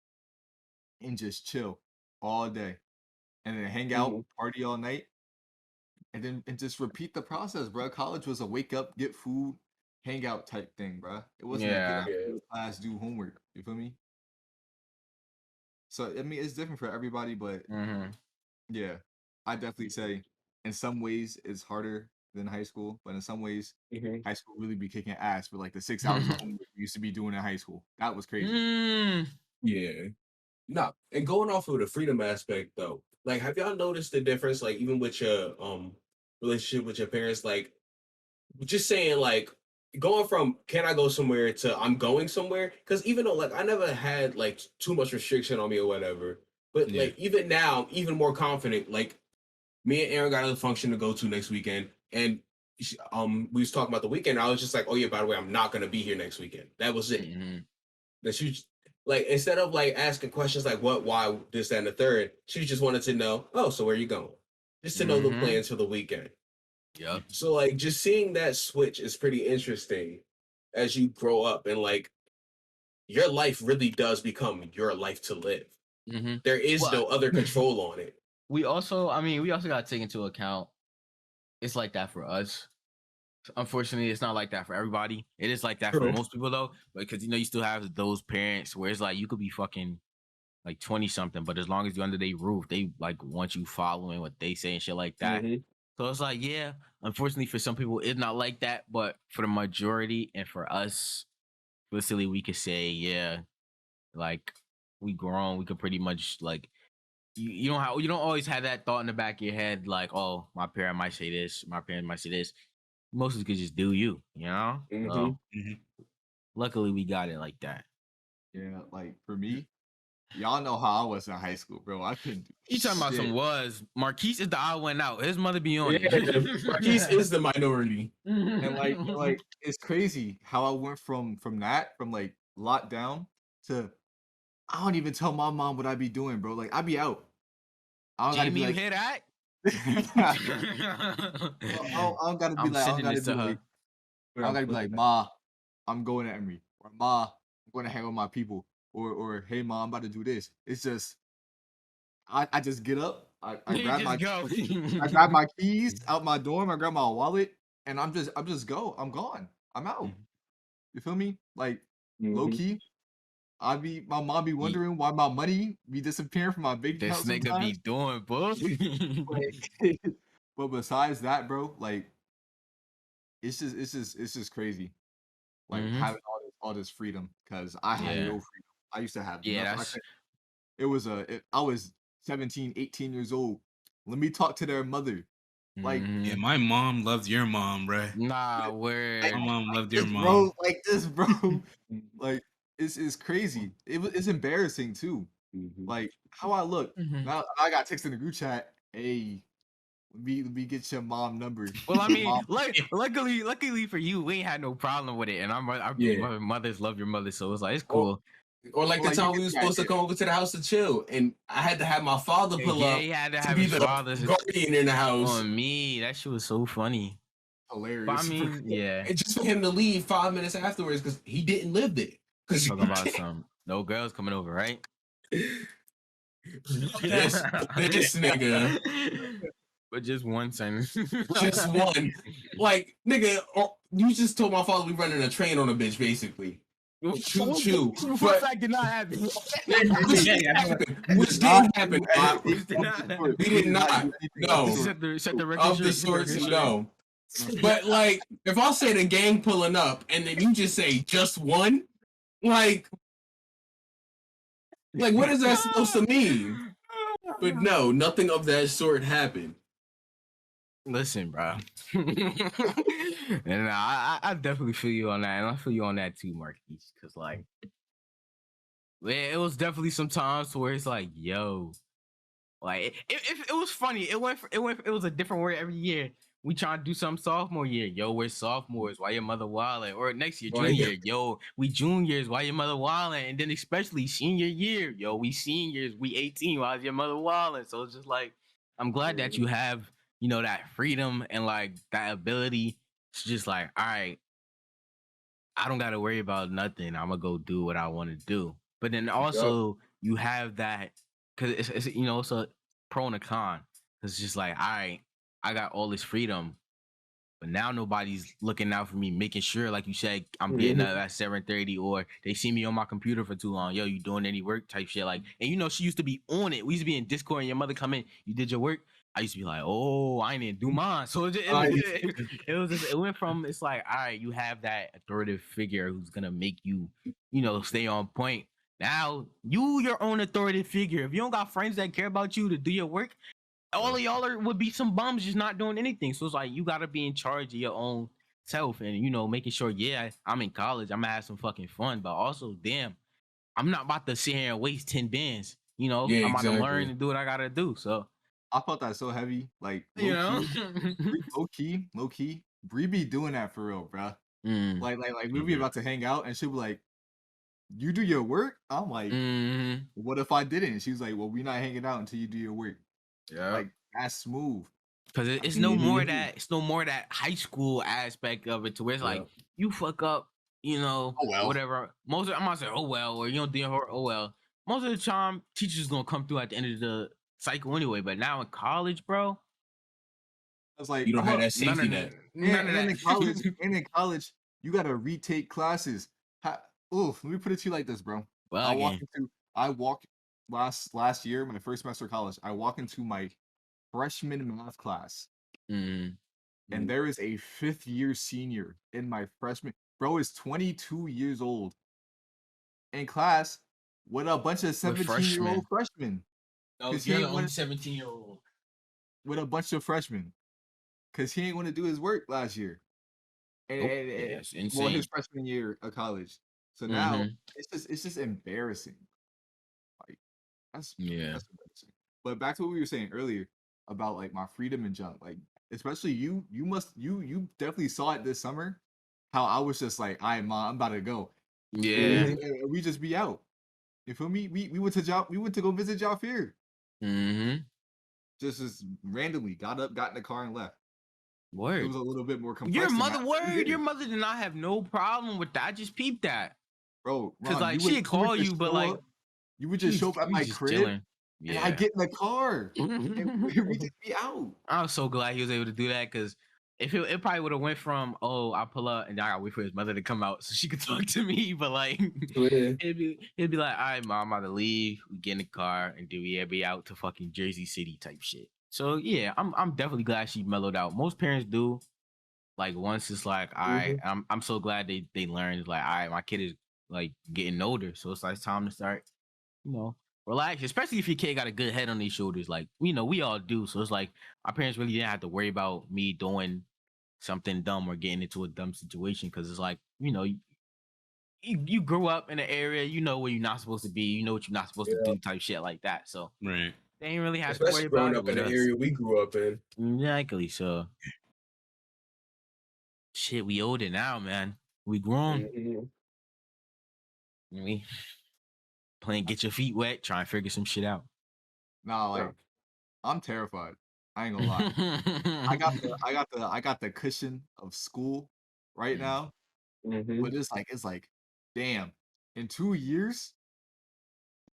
and just chill all day and then hang out, party all night, and just repeat the process, bro. College was a wake up, get food, hang out type thing, bro. It wasn't a get Yeah. out, go to class, do homework. You feel me? So I mean, it's different for everybody, but yeah, I definitely say in some ways it's harder than high school, but in some ways, high school really be kicking ass for like the 6 hours of homework we used to be doing in high school. That was crazy. Yeah. No, and going off of the freedom aspect though, like have y'all noticed the difference, like even with your relationship with your parents, like just saying like going from can I go somewhere to I'm going somewhere? Because even though like I never had like too much restriction on me or whatever, but like even now, I'm even more confident. Like me and Aaron got a function to go to next weekend, and we was talking about the weekend. I was just like, oh yeah, by the way, I'm not gonna be here next weekend. That was it. That she like instead of like asking questions like what, why, this, that, and the third, she just wanted to know, oh, so where you going? Just to know the plans for the weekend. Yep. So like just seeing that switch is pretty interesting as you grow up and like your life really does become your life to live. Mm-hmm. There is no other control on it. We also got to take into account it's like that for us. Unfortunately, it's not like that for everybody. It is like that for most people though, because you still have those parents where it's like you could be fucking like 20 something, but as long as you're under their roof, they like want you following what they say and shit like that. Mm-hmm. So it's like, yeah, unfortunately for some people, it's not like that, but for the majority and for us, basically, we could say, yeah, like we grown, we could pretty much like you don't always have that thought in the back of your head, like, oh, my parent might say this, my parent might say this. Most of us could just do you know? Mm-hmm. So, luckily we got it like that. Yeah, like for me, y'all know how I was in high school, bro. I couldn't do You talking about some Marquise is the odd one out. His mother be on it. Marquise is the minority. And like it's crazy how I went from like lockdown to I don't even tell my mom what I be doing, bro. Like I be out. I don't gotta be like, you hear that? I don't gotta be like, I don't gotta be like, Ma, I'm going to Emory, or Ma, I'm going to hang with my people, or hey, Ma, I'm about to do this. It's just, I just get up, I grab I grab my keys out my dorm, I grab my wallet, and I'm just gone, I'm out. You feel me? Like low key. My mom be wondering why my money be disappearing from my bank account. This nigga be doing bullshit. But besides that, bro, like it's just crazy. Like having all this freedom, because I had no freedom. I used to have I was 17, 18 years old. Let me talk to their mother. Like yeah, my mom loved your mom, bro. Nah, where my mom loved your mom, bro. Like this, bro. Like it's crazy. It's embarrassing too. Like how I look now. I got text in the group chat. Hey, let me get your mom number. Well, I mean, luckily for you, we ain't had no problem with it, and our mothers love your mother, so it's like it's cool. Or like the time we were supposed to come over to the house to chill, and I had to have my father pull up. He had to have be his the guardian in the house. On me, that shit was so funny, hilarious. But I mean, yeah, and just for him to leave 5 minutes afterwards because he didn't live there. Because talking about some no girls coming over, right? this nigga. But just one sentence. Just one. Like, nigga, you just told my father we running a train on a bitch, basically. Choo. For a fact did not happen. Which didn't happen. We did not. No. Set the record of the sorts, no. But, like, if I say the gang pulling up and then you just say just one, like what is that supposed to mean? But no, nothing of that sort happened. Listen, bro. And I definitely feel you on that, and I feel you on that too, Marquise. Because like, it was definitely some times where it's like, yo, like it was funny. It was a different word every year. We trying to do something sophomore year. Yo, we're sophomores. Why your mother wildin'? Or next year, junior. Yo, we juniors. Why your mother wildin'? And then especially senior year. Yo, we seniors. We 18. Why is your mother wildin'? So it's just like, I'm glad that you have, that freedom and like that ability to just like, all right, I don't got to worry about nothing. I'm gonna go do what I want to do. But then also you have that, because it's it's a pro and a con. It's just like, all right, I got all this freedom, but now nobody's looking out for me, making sure, like you said, I'm getting up at 7:30, or they see me on my computer for too long. Yo, you doing any work type shit? Like, and she used to be on it. We used to be in Discord, and your mother come in, you did your work. I used to be like, oh, I didn't do mine. So it went from, it's like, all right, you have that authoritative figure who's gonna make you, stay on point. Now you your own authoritative figure. If you don't got friends that care about you to do your work, all of y'all would be some bums just not doing anything. So it's like you gotta be in charge of your own self, and making sure, I'm in college, I'm gonna have some fucking fun, but also, damn, I'm not about to sit here and waste 10 bands. I'm about to learn and do what I gotta do. So I felt that so heavy, like low key. Bree be doing that for real, bro. Like we be about to hang out, and she'll be like, "You do your work." I'm like, "What if I didn't?" She's like, "Well, we not hanging out until you do your work." Yeah, like that's smooth. Because it's no more that high school aspect of it, to where it's like you fuck up, you know, Oh well. whatever. Most of I'm not saying, oh well, or you know, oh well. Most of the time, teachers gonna come through at the end of the cycle anyway. But now in college, bro, I was like, You don't I'm have a that safety net. none of and in college, that. you gotta retake classes. Let me put it to you like this, bro. Well, again, I walked last year, my first semester of college. I walk into my freshman math class, and there is a 5th year senior in my freshman. Bro is 22 years old in class with a bunch of 17-year-old freshmen. No, Because you're the only 17-year-old with a bunch of freshmen. Because he ain't want to do his work last year. And that's insane. well, his freshman year of college. So now it's just embarrassing. Like that's embarrassing. But back to what we were saying earlier about like my freedom and junk. Like especially you definitely saw it this summer. How I was just like, all right, mom, I'm about to go. Yeah. And we just be out. You feel me? We went to go visit y'all here. Just randomly got up, got in the car, and left. Word. It was a little bit more complex. Your mother did not have no problem with that. I just peeped that, bro. Because like she'd call you, but like you would just show up at my crib, and I get in the car, and we just be out. I was so glad he was able to do that because if it probably would have went from I pull up and I gotta wait for his mother to come out so she could talk to me, but like it'd be like, all right, mom, I'm about to leave. We get in the car and do we be out to fucking Jersey City type shit. So yeah, I'm definitely glad she mellowed out. Most parents do. Like once it's like, all right, I'm so glad they learned like, all right, my kid is like getting older, so it's like time to start, you know, relax. Especially if your kid got a good head on their shoulders, like you know we all do. So it's like my parents really didn't have to worry about me doing something dumb or getting into a dumb situation because it's like you know you grew up in an area, you know where you're not supposed to be, you know what you're not supposed to do, type shit like that. So right. They ain't really have Especially to worry about growing up in the area we grew up in. Exactly. So, shit, we older now, man. We grown. We playing get your feet wet, trying to figure some shit out. Nah, like I'm terrified. I ain't gonna lie. I got the cushion of school right now, but it's like, damn. In 2 years,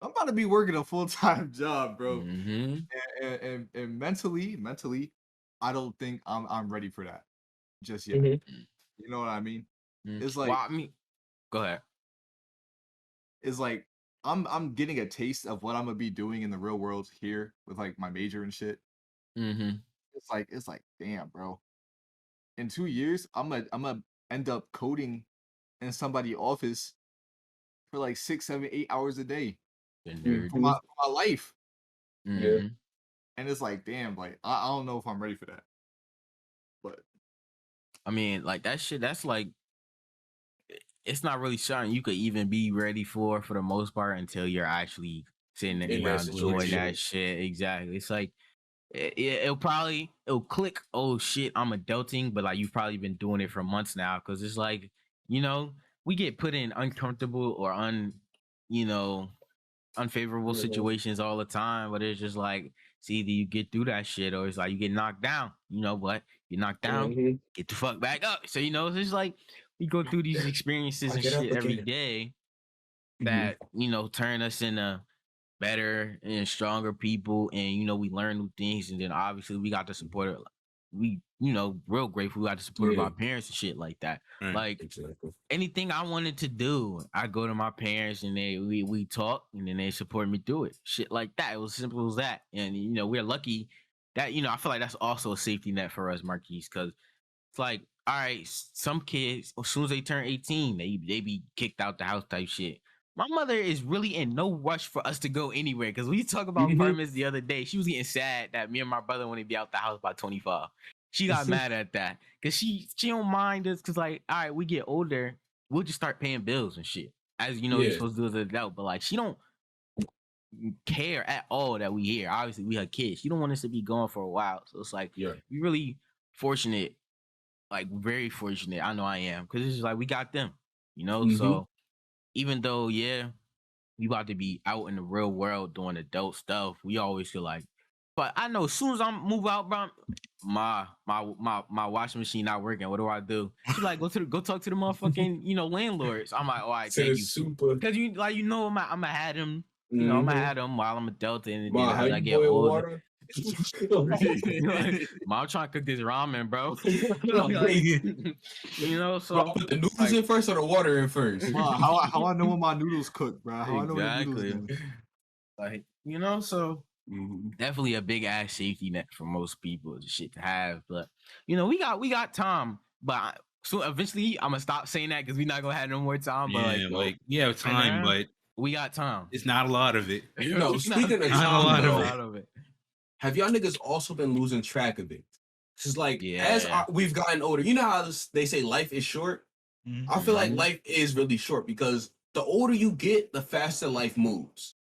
I'm about to be working a full-time job, bro. And mentally, I don't think I'm ready for that just yet. You know what I mean? It's like, well, I mean, go ahead. It's like I'm getting a taste of what I'm gonna be doing in the real world here with like my major and shit. It's like, damn, bro. In 2 years, I'm gonna end up coding in somebody's office for like 6, 7, 8 hours a day for my life. Yeah. And it's like, damn, like I don't know if I'm ready for that. But I mean, like that shit, that's like it's not really something you could even be ready for the most part until you're actually sitting around doing that shit. Exactly. It's like it'll click. Oh shit, I'm adulting, but like you've probably been doing it for months now because it's like we get put in uncomfortable or unfavorable situations all the time, but it's just like it's either you get through that shit or it's like you get knocked down. You know what? You knocked down, get the fuck back up. So it's just like we go through these experiences and shit every day that turn us into better and stronger people, and we learn new things, and then obviously we got the support of real grateful we got the support of our parents and shit like that. Like anything I wanted to do, I go to my parents and we talk, and then they support me through it. Shit like that. It was simple as that. And we're lucky that I feel like that's also a safety net for us, Marquise, because it's like, all right, some kids as soon as they turn 18, they be kicked out the house type shit. My mother is really in no rush for us to go anywhere because we talked about apartments the other day. She was getting sad that me and my brother want to be out the house by 25. She got mad at that because she don't mind us because like, all right, we get older, we'll just start paying bills and shit as you're supposed to do as an adult. But like, she don't care at all that we here. Obviously, we her kids. She don't want us to be gone for a while. So it's like, we really fortunate, like very fortunate. I know I am because it's just like we got them, So even though we about to be out in the real world doing adult stuff, we always feel like But I know as soon as I move out, bro, my washing machine not working. What do I do? She like go talk to the motherfucking landlords. I'm like, all right, thank you, super. because I'm gonna have them. I'm gonna have them while I'm a Delta, and then Ma, how as I you get boil older. water? Mom trying to cook this ramen, bro. So Bro, put the noodles in first or the water in first? How I know when my noodles cook, bro? How I know when the noodles exactly. done? So definitely a big ass safety net for most people, shit to have. But we got time. But so eventually I'm gonna stop saying that because we're not gonna have no more time. Yeah, But have time, but we got time. it's not a lot of it. No, speaking of not a lot time, of it. Have y'all niggas also been losing track of it? Cause as we've gotten older, you know how they say life is short. I feel like life is really short because the older you get, the faster life moves.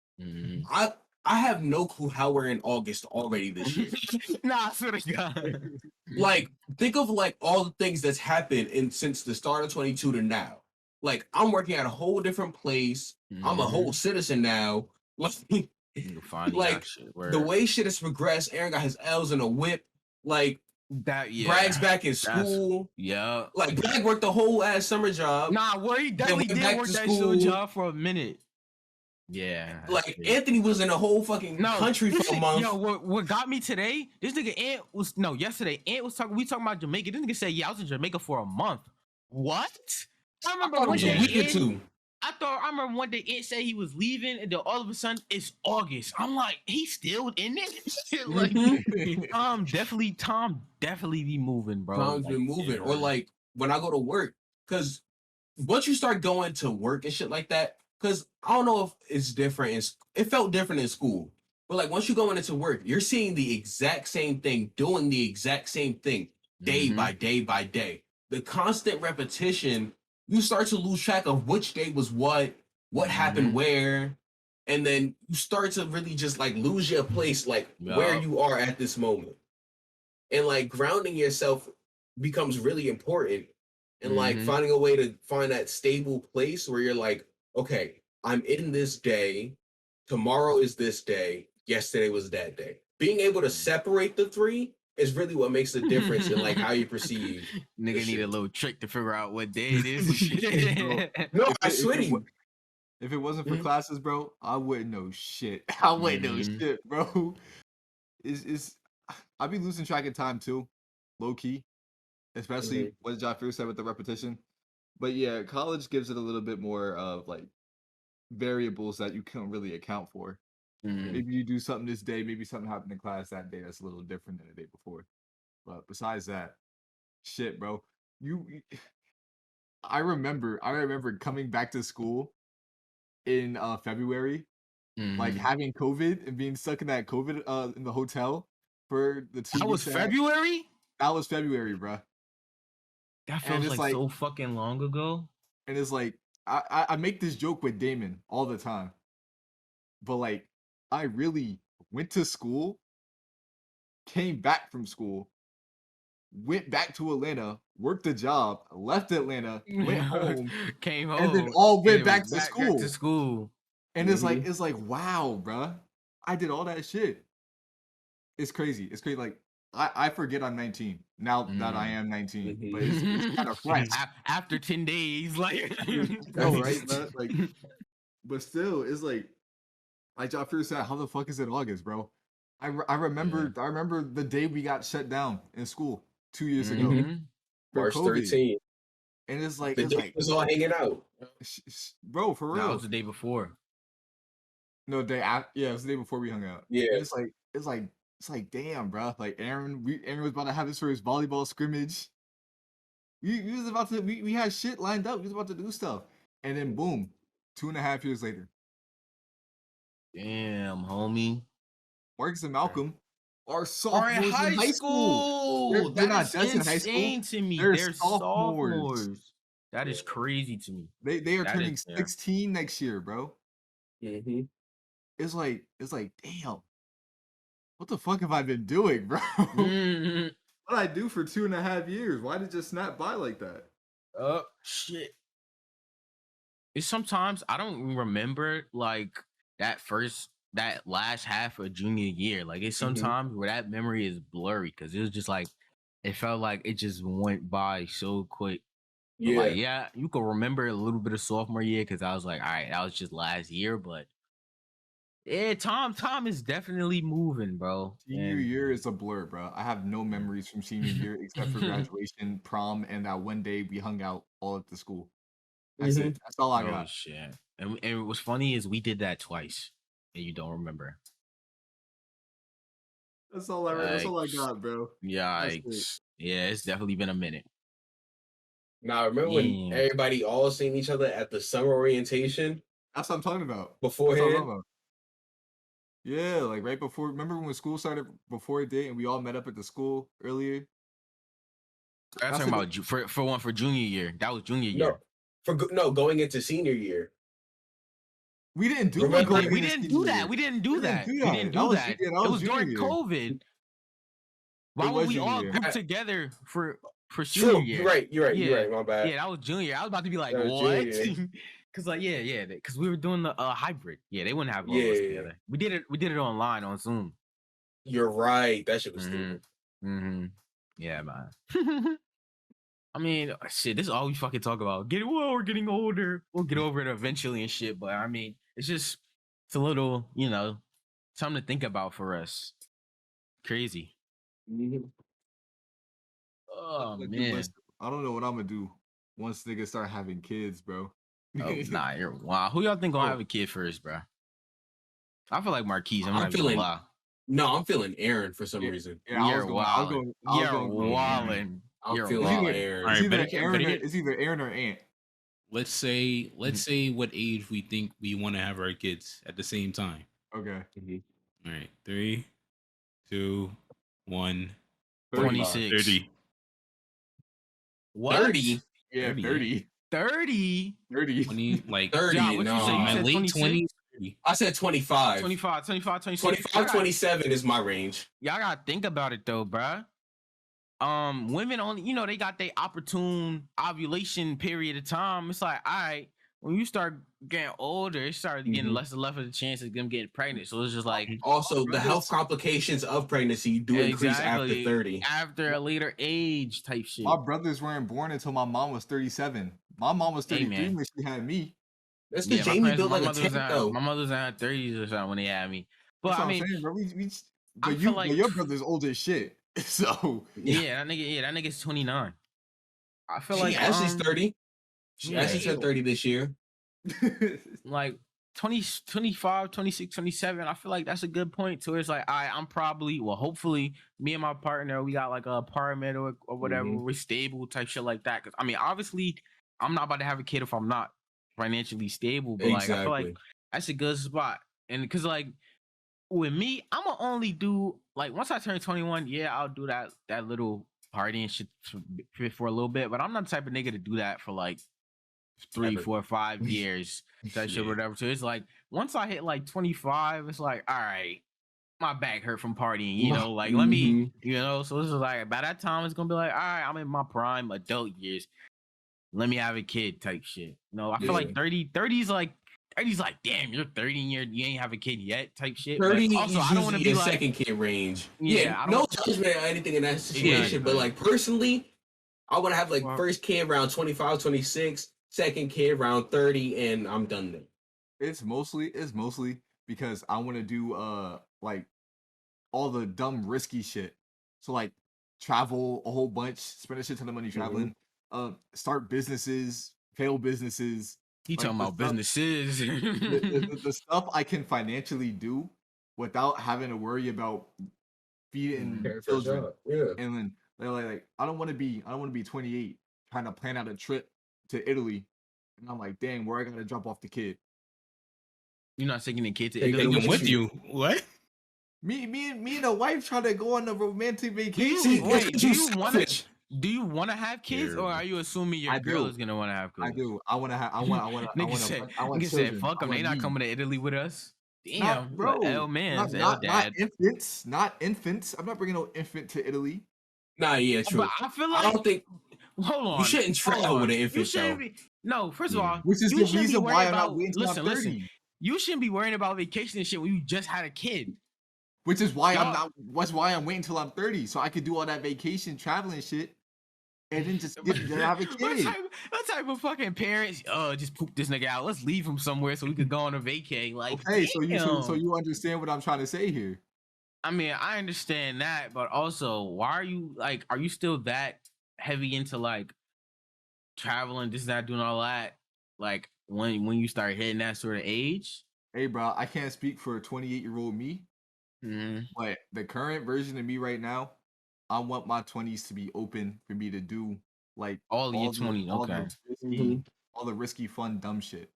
I have no clue how we're in August already this year. Nah, I swear to God. Think of all the things that's happened since the start of 22 to now. I'm working at a whole different place. I'm a whole citizen now. The way shit has progressed. Aaron got his L's in a whip. Brag's back in school. Bragg worked the whole ass summer job. Nah, he definitely did work that school job for a minute. Yeah. Anthony was in a whole fucking country for a month. Yo, what got me today? This nigga yesterday. Ant was talking. We talking about Jamaica. This nigga said, "Yeah, I was in Jamaica for a month." What? I remember one day. I remember one day Ant said he was leaving, and then all of a sudden it's August. I'm like, he's still in it. Tom definitely be moving, bro. Tom's been moving, or when I go to work, because once you start going to work and shit like that. Because I don't know if it's different. It felt different in school. But once you go into work, you're seeing the exact same thing, doing the exact same thing day by day by day. The constant repetition, you start to lose track of which day was what happened where. And then you start to really just lose your place, where you are at this moment. And grounding yourself becomes really important. And finding a way to find that stable place where you're okay, I'm in this day. Tomorrow is this day. Yesterday was that day. Being able to separate the three is really what makes the difference in how you perceive. Nigga need a little trick to figure out what day it is. No, I swear to you. If it wasn't for classes, bro, I wouldn't know shit. I wouldn't know shit, bro. I'd be losing track of time too, low key. Especially what Jafir said with the repetition. But yeah, college gives it a little bit more of variables that you can't really account for. Maybe you do something this day, maybe something happened in class that day that's a little different than the day before. But besides that, shit, bro. I remember coming back to school in February, having COVID and being stuck in that COVID in the hotel for the 2 weeks. That was February? That was February, bro. That feels like so fucking long ago. And it's I make this joke with Damon all the time. But I really went to school, came back from school, went back to Atlanta, worked a job, left Atlanta, went home, came home, and then all went back to school. Back to school. And it's wow, bruh. I did all that shit. It's crazy. It's crazy. I forget I'm 19 now that I am 19, but it's kind of fresh. After 10 days, right? But still, it's like Jafir said, how the fuck is it August, bro? I remember the day we got shut down in school 2 years ago, March 13th, and it's the day was all hanging out, bro. For real, that was the day before. No, day after. Yeah, it was the day before we hung out. Yeah, and it's like, damn, bro. Aaron was about to have this for his volleyball scrimmage. We was about to, we had shit lined up. We was about to do stuff. And then boom, 2.5 years later. Damn, homie. Marcus and Malcolm are sophomores in high school. They're not just in high school. To me. They're sophomores. That is crazy to me. They are turning 16 next year, bro. It's like, damn. What the fuck have I been doing, bro? What did I do for 2.5 years? Why did it just snap by like that? Shit. It's sometimes I don't remember that first that last half of junior year. Like it's sometimes where that memory is blurry because it was just like it felt like it just went by so quick. Yeah. Like, yeah, you could remember a little bit of sophomore year because I was like, all right, that was just last year, but yeah, time is definitely moving, bro. Senior year is a blur, bro. I have no memories from senior year except for graduation, prom, and that one day we hung out all at the school. That's it. That's all I got. Oh shit! And what's funny is we did that twice, and you don't remember. That's all I got, bro. Yikes! Yeah, it's definitely been a minute. Now, remember when everybody all seen each other at the summer orientation? That's what I'm talking about. Beforehand? Yeah, like right before. Remember when school started before it did, and we all met up at the school earlier? I'm talking about for junior year. That was junior year. Going into senior year. We didn't do that. We didn't do that. We didn't do that. It was during COVID. Why would we all group together for senior year? You're right. My bad. Yeah, that was junior. I was about to be like, what? Cause like cause we were doing the hybrid. Yeah, they wouldn't have all of us together. We did it online on Zoom. You're right. That shit was stupid. Yeah, man. I mean, shit, this is all we fucking talk about. We're getting older. We'll get over it eventually and shit. But I mean, it's a little, something to think about for us. Crazy. Oh man. I don't know what I'm gonna do once niggas start having kids, bro. Oh, nah, you're wow. Who y'all think gonna have a kid first, bro? I feel like Marquise. I'm feeling. No, I'm feeling Aaron for some reason. Yeah, you're wilding. You're wilding. I'm feeling Aaron. All right, it's either Aaron or Ant. Let's say what age we think we want to have our kids at the same time. Okay. All right, 3, 2, 1. 26. 30. What? 30? Yeah, 30. 30? 20, like 30. John, no, my late 20s. I said 25. 25, 26. 25, 27 is my range. Y'all gotta think about it though, bruh. Women only, they got their opportune ovulation period of time. It's like, all right, when you start getting older, it started getting less and less of the chance of them getting pregnant. So it's just like also the health complications of pregnancy do increase after 30. After a later age type shit. My brothers weren't born until my mom was 37. My mom was 33 when she had me. That's because Jamie built like a tent, though. My mother's in her 30s or something when they had me. But I mean, saying, bro. But your brother's old as shit. So that nigga's 29. I feel like Ashley's 30. Ashley turned 30 this year. Like 20, 25, 26, 27. I feel like that's a good point to it. It's like, I'm probably, hopefully me and my partner, we got like a apartment or whatever. We're stable type shit like that. Cause I mean, obviously I'm not about to have a kid if I'm not financially stable, but like, I feel like that's a good spot. And cause like with me, I'm gonna only do like once I turn 21, I'll do that little party and shit for a little bit, but I'm not the type of nigga to do that for like 3, 4, 5 years, that shit, whatever. So it's like once I hit like 25, it's like, all right, my back hurt from partying, like let me, so this is like by that time it's gonna be like, all right, I'm in my prime adult years. Let me have a kid type shit. I feel like 30's like, damn, you're 30 and you ain't have a kid yet type shit. 30 also, I don't want to be like second kid range. Yeah, no judgment or anything in that situation, but like personally, I want to have like first kid around 25, 26, second kid around 30, and I'm done there. It's mostly because I want to do like all the dumb risky shit. So like travel a whole bunch, spend a shit ton of money traveling, start businesses, fail businesses. He like talking about businesses. The stuff I can financially do without having to worry about feeding children. Yeah. And then they're like, I don't want to be 28 trying to plan out a trip to Italy. And I'm like, dang, where I gotta drop off the kid. You're not taking the kid to Italy with you. What? Me and the wife trying to go on a romantic vacation. Do you want to have kids, or are you assuming your girl is gonna want to have kids? I do. I want to. Nigga said, "Fuck them. They not coming to Italy with us." Damn, bro. Not infants. Not infants. I'm not bringing no infant to Italy. Nah, yeah, true. But I feel like I don't think. Hold on. You shouldn't travel with an infant. No, first of all, which is the reason why I'm not waiting until I'm 30. you shouldn't be worrying about vacation and shit when you just had a kid. Which is why I'm not. That's why I'm waiting until I'm 30, so I could do all that vacation traveling shit, and then just have a kid. What type of fucking parents? Just poop this nigga out. Let's leave him somewhere so we could go on a vacay. Like, okay, damn. so you understand what I'm trying to say here? I mean, I understand that, but also, why are you like? Are you still that heavy into like traveling, this, that, doing all that? Like when you start hitting that sort of age? Hey, bro, I can't speak for a 28-year-old me. Mm-hmm. But the current version of me right now, I want my 20s to be open for me to do like all your 20s, okay. All the risky, fun, dumb shit.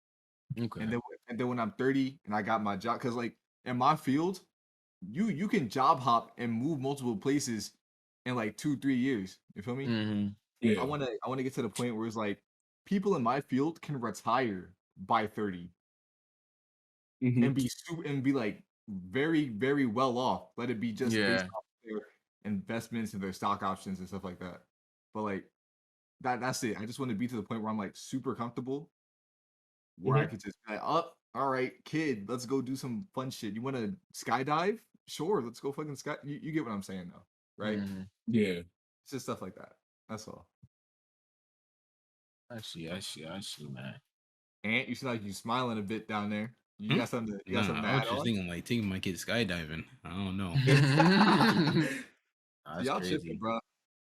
Okay. And then when I'm 30 and I got my job, because like in my field, you can job hop and move multiple places in like 2-3 years. You feel me? Mm-hmm. Yeah. I wanna get to the point where it's like people in my field can retire by 30 and be like very, very well off. Let it be just based off their investments and their stock options and stuff like that. But like that's it. I just want to be to the point where I'm like super comfortable, where I could just be like, oh, all right, kid, let's go do some fun shit. You want to skydive? Sure, let's go fucking sky. You get what I'm saying though, right? Mm-hmm. Yeah, it's just stuff like that. That's all. I see, man. Ant, you seem like you smiling a bit down there. You got something. You got something. I was just thinking like taking my kid skydiving. I don't know. Y'all tripping, bro.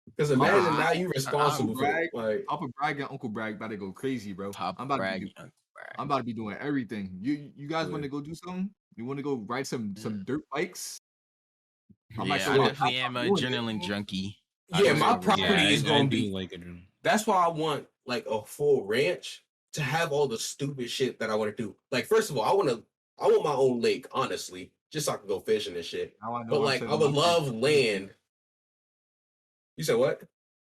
Because imagine now you responsible for it. Like Papa Bragg and Uncle Bragg about to go crazy, bro. I'm about to be doing everything. You guys want to go do something? You want to go ride some dirt bikes? I definitely am an adrenaline junkie. Yeah, my property is gonna be like adrenaline. That's why I want like a full ranch to have all the stupid shit that I want to do. Like, first of all, I want my own lake, honestly, just so I can go fishing and shit. But like, I would love land. You said what?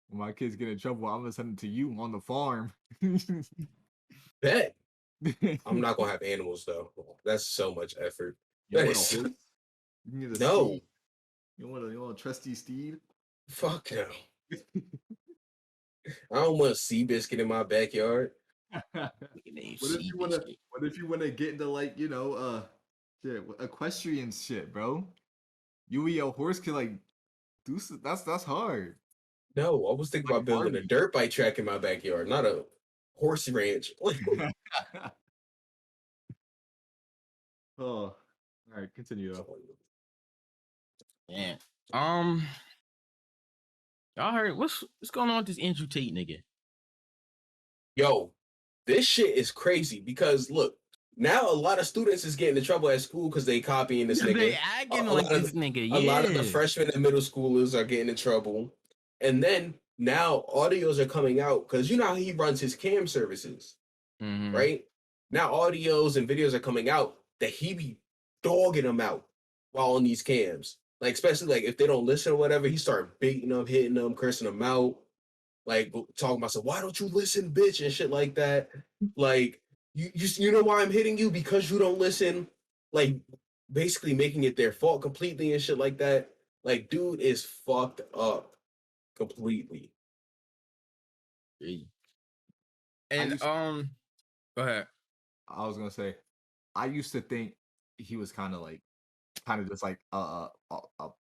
When my kids get in trouble, I'm gonna send them to you on the farm. Bet. I'm not gonna have animals though. That's so much effort. No. Steed. You want a trusty steed? Fuck no. I don't want a sea biscuit in my backyard. What if you wanna get into like, shit, equestrian shit, bro? You and your horse can like do that's hard. No, I was thinking about building a dirt bike track in my backyard, not a horse ranch. Oh, all right, continue though. Yeah. Y'all heard what's going on with this Andrew Tate nigga? Yo, this shit is crazy because look, now a lot of students is getting in trouble at school because they copying this nigga. They acting like this nigga. Yeah. A lot of the freshmen and middle schoolers are getting in trouble. And then now audios are coming out because you know how he runs his cam services, right? Now audios and videos are coming out that he be dogging them out while on these cams. Like, especially like if they don't listen or whatever, he start beating them, hitting them, cursing them out, like talking about, so why don't you listen, bitch, and shit like that. Like, you know why I'm hitting you? Because you don't listen. Like, basically making it their fault completely and shit like that. Like, dude is fucked up completely. And go ahead. I was gonna say, I used to think he was kind of just like a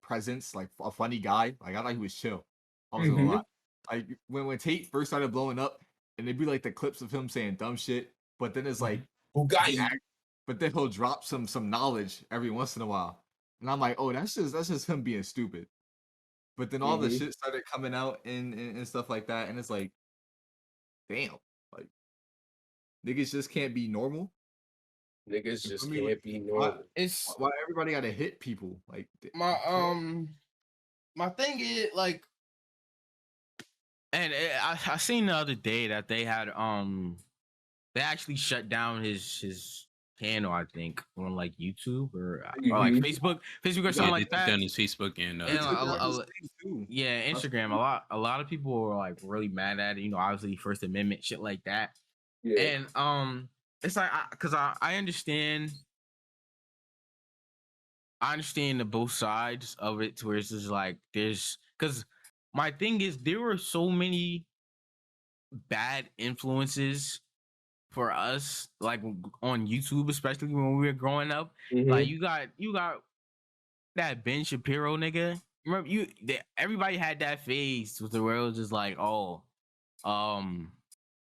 presence, like a funny guy. Like I thought he was chill. I was gonna lie. Like when Tate first started blowing up, and it'd be like the clips of him saying dumb shit, but then it's like but then he'll drop some knowledge every once in a while, and I'm like, oh, that's just him being stupid. But then all the shit started coming out and stuff like that, and it's like, damn, like niggas just can't be normal. Niggas just can't be normal. It's why everybody gotta hit people. Like my thing is like, and I seen the other day that they had they actually shut down his channel, I think, on like YouTube or like Facebook or something like that. Done his Facebook and Instagram. A lot of people were like really mad at it. You know, obviously First Amendment shit like that. Yeah. And it's like because I understand the both sides of it, to where it's just like because my thing is there were so many bad influences for us, like on YouTube, especially when we were growing up, Mm-hmm. like you got that Ben Shapiro nigga. Remember everybody had that phase with the where it was just like, oh, how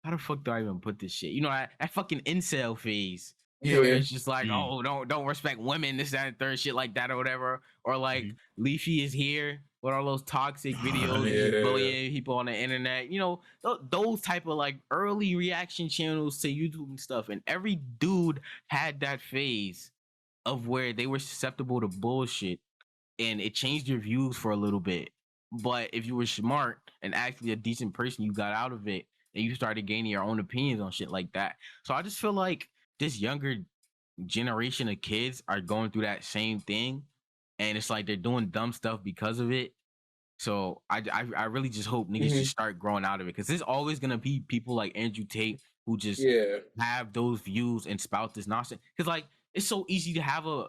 the fuck do I even put this shit? You know, that fucking incel phase. Yeah. Where it's just like, oh, don't respect women, this, that, and third shit like that or whatever. Or like Leafy is here with all those toxic videos, just bullying people on the internet. You know, those type of like early reaction channels to YouTube and stuff. And every dude had that phase of where they were susceptible to bullshit, and it changed your views for a little bit. But if you were smart and actually a decent person, you got out of it and you started gaining your own opinions on shit like that. So I just feel like this younger generation of kids are going through that same thing, and it's like they're doing dumb stuff because of it. So I really just hope niggas just start growing out of it, because there's always gonna be people like Andrew Tate who just have those views and spout this nonsense. Because like it's so easy to have a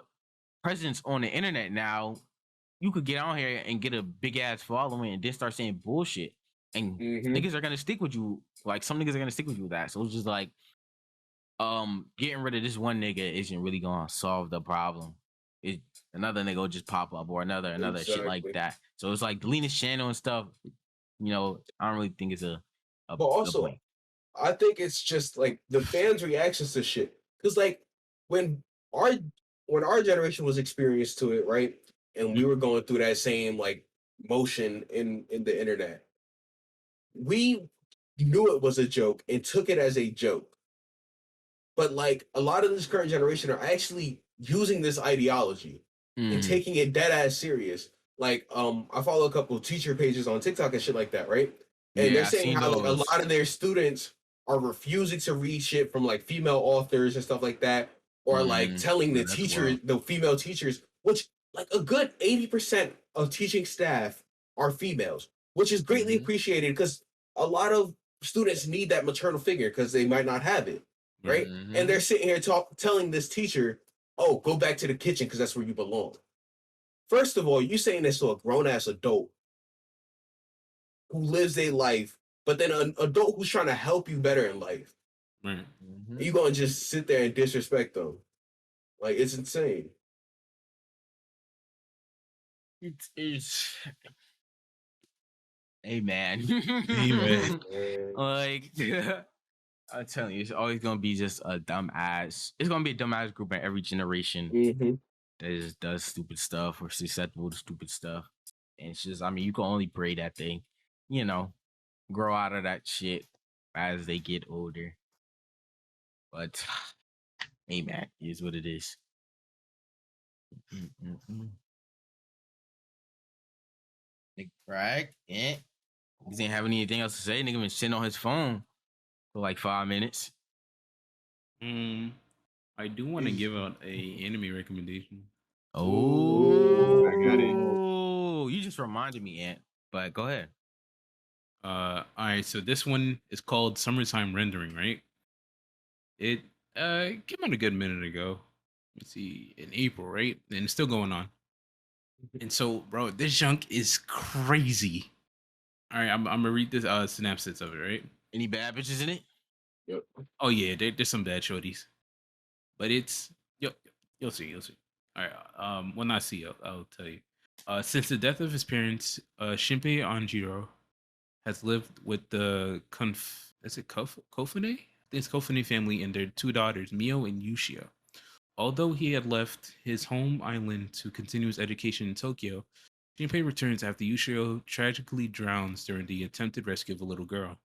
presence on the internet now. You could get on here and get a big ass following and then start saying bullshit, and niggas are gonna stick with you. Like some niggas are gonna stick with you with that. So it's just like, getting rid of this one nigga isn't really gonna solve the problem. It Another nigga will just pop up, or another shit like that. So it's like deleting his channel and stuff. You know, I don't really think it's a but also, point. I think it's just like the fans' reactions to shit. Because like when our generation was experienced to it, right, and we were going through that same like motion in the internet, we knew it was a joke and took it as a joke. But like a lot of this current generation are actually using this ideology and taking it dead ass serious. Like, I follow a couple of teacher pages on TikTok and shit like that, right? And they're saying how like a lot of their students are refusing to read shit from like female authors and stuff like that, or like telling the female teachers, which like a good 80% of teaching staff are females, which is greatly appreciated because a lot of students need that maternal figure because they might not have it, right? And they're sitting here telling this teacher, oh, go back to the kitchen because that's where you belong. First of all, you saying this to a grown-ass adult who lives their life, but then an adult who's trying to help you better in life. Right. You gonna just sit there and disrespect them. Like, it's insane. It's hey man. Like I'm telling you, it's always gonna be just a dumbass. It's gonna be a dumbass group in every generation that just does stupid stuff or susceptible to stupid stuff. And it's just, I mean, you can only pray that they, you know, grow out of that shit as they get older. But hey man, it is what it is. Right? Yeah. He didn't have anything else to say. Nigga been sitting on his phone for like 5 minutes. I do want to give out a anime recommendation. Oh, I got it. Oh, you just reminded me, Ant. But go ahead. All right. So this one is called Summertime Rendering, right? It came out a good minute ago. Let's see, in April, right? And it's still going on. And so, bro, this junk is crazy. All right, I'm gonna read this synopsis of it, right? Any bad bitches in it? Yep. Oh yeah, there's some bad shorties, but it's you'll see. All right, when I see, I'll tell you. Since the death of his parents, Shinpei Anjiro has lived with the Kofune? I think it's Kofune family and their two daughters, Mio and Yushio. Although he had left his home island to continue his education in Tokyo, Shinpei returns after Yushio tragically drowns during the attempted rescue of a little girl.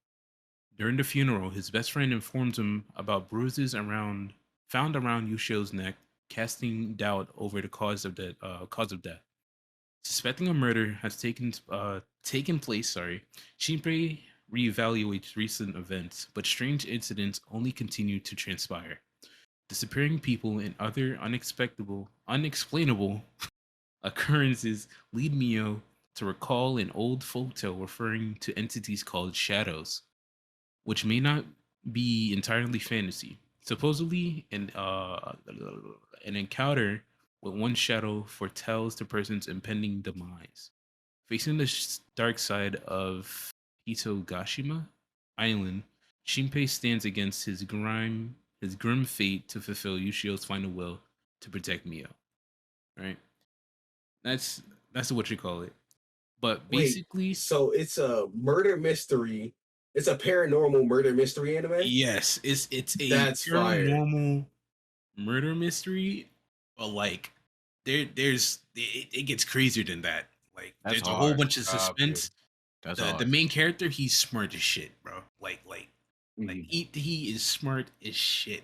During the funeral, his best friend informs him about bruises found around Yushio's neck, casting doubt over the cause of death. Suspecting a murder has taken place, Shinpei reevaluates recent events, but strange incidents only continue to transpire. Disappearing people and other unexplainable occurrences lead Mio to recall an old folktale referring to entities called shadows, which may not be entirely fantasy. Supposedly, an encounter with one shadow foretells the person's impending demise. Facing the dark side of Hitogashima Island, Shinpei stands against his grim fate to fulfill Yushio's final will to protect Mio. Right? That's what you call it. But Wait, basically, so it's a murder mystery. It's a paranormal murder mystery anime. yes, it's a That's fire. paranormal murder mystery, but like it gets crazier than that. Like That's there's a whole hard. bunch of suspense. That's The hard. main character, he's smart as shit, bro. Like Mhm. he is smart as shit.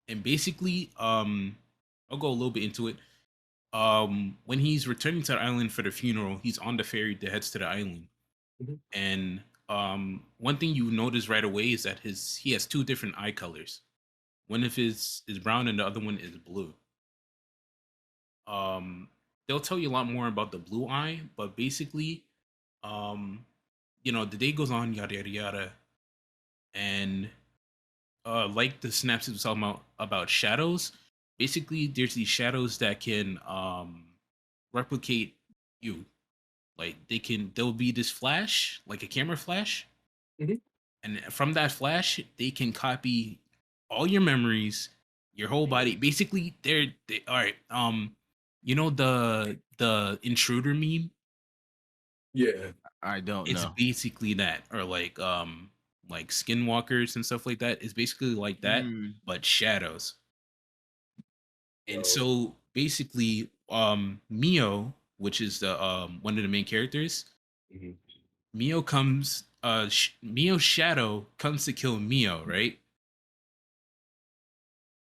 And basically, I'll go a little bit into it. When he's returning to the island for the funeral, he's on the ferry that heads to the island. Mhm. And one thing you notice right away is that he has two different eye colors. One of his is brown and the other one is blue. Um, they'll tell you a lot more about the blue eye, but basically, um, the day goes on, yada yada yada, and like the synopsis was talking about shadows. Basically, there's these shadows that can replicate you. Like there'll be this flash, like a camera flash, Mhm. and from that flash, they can copy all your memories, your whole body. Basically, they all right. The intruder meme. Yeah. I don't It's know. basically that, or like skinwalkers and stuff like that. It's basically like that, but shadows. And so basically, Mio, which is the one of the main characters, Mhm. Mio's shadow comes to kill Mio, right?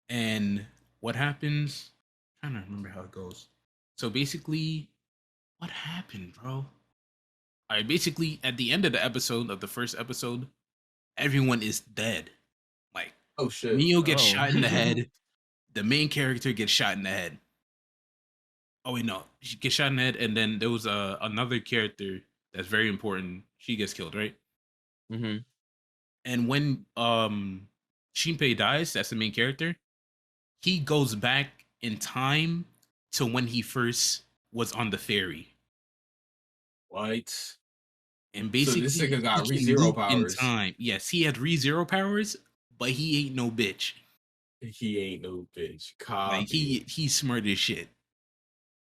And what happens? I'm trying to remember how it goes. So basically, what happened, bro? All right, basically, at the end of the first episode, everyone is dead. Like, Oh shit. Mio gets Oh. shot in the head. The main character gets shot in the head. Oh wait, no, she gets shot in the head, and then there was another character that's very important. She gets killed, right? Mm-hmm. And when Shinpei dies, that's the main character. He goes back in time to when he first was on the ferry, What? and So this basically nigga he got can ReZero loop in powers. time. Yes, he had ReZero powers, but he ain't no bitch. He ain't no bitch. Like Copy. he's smart as shit.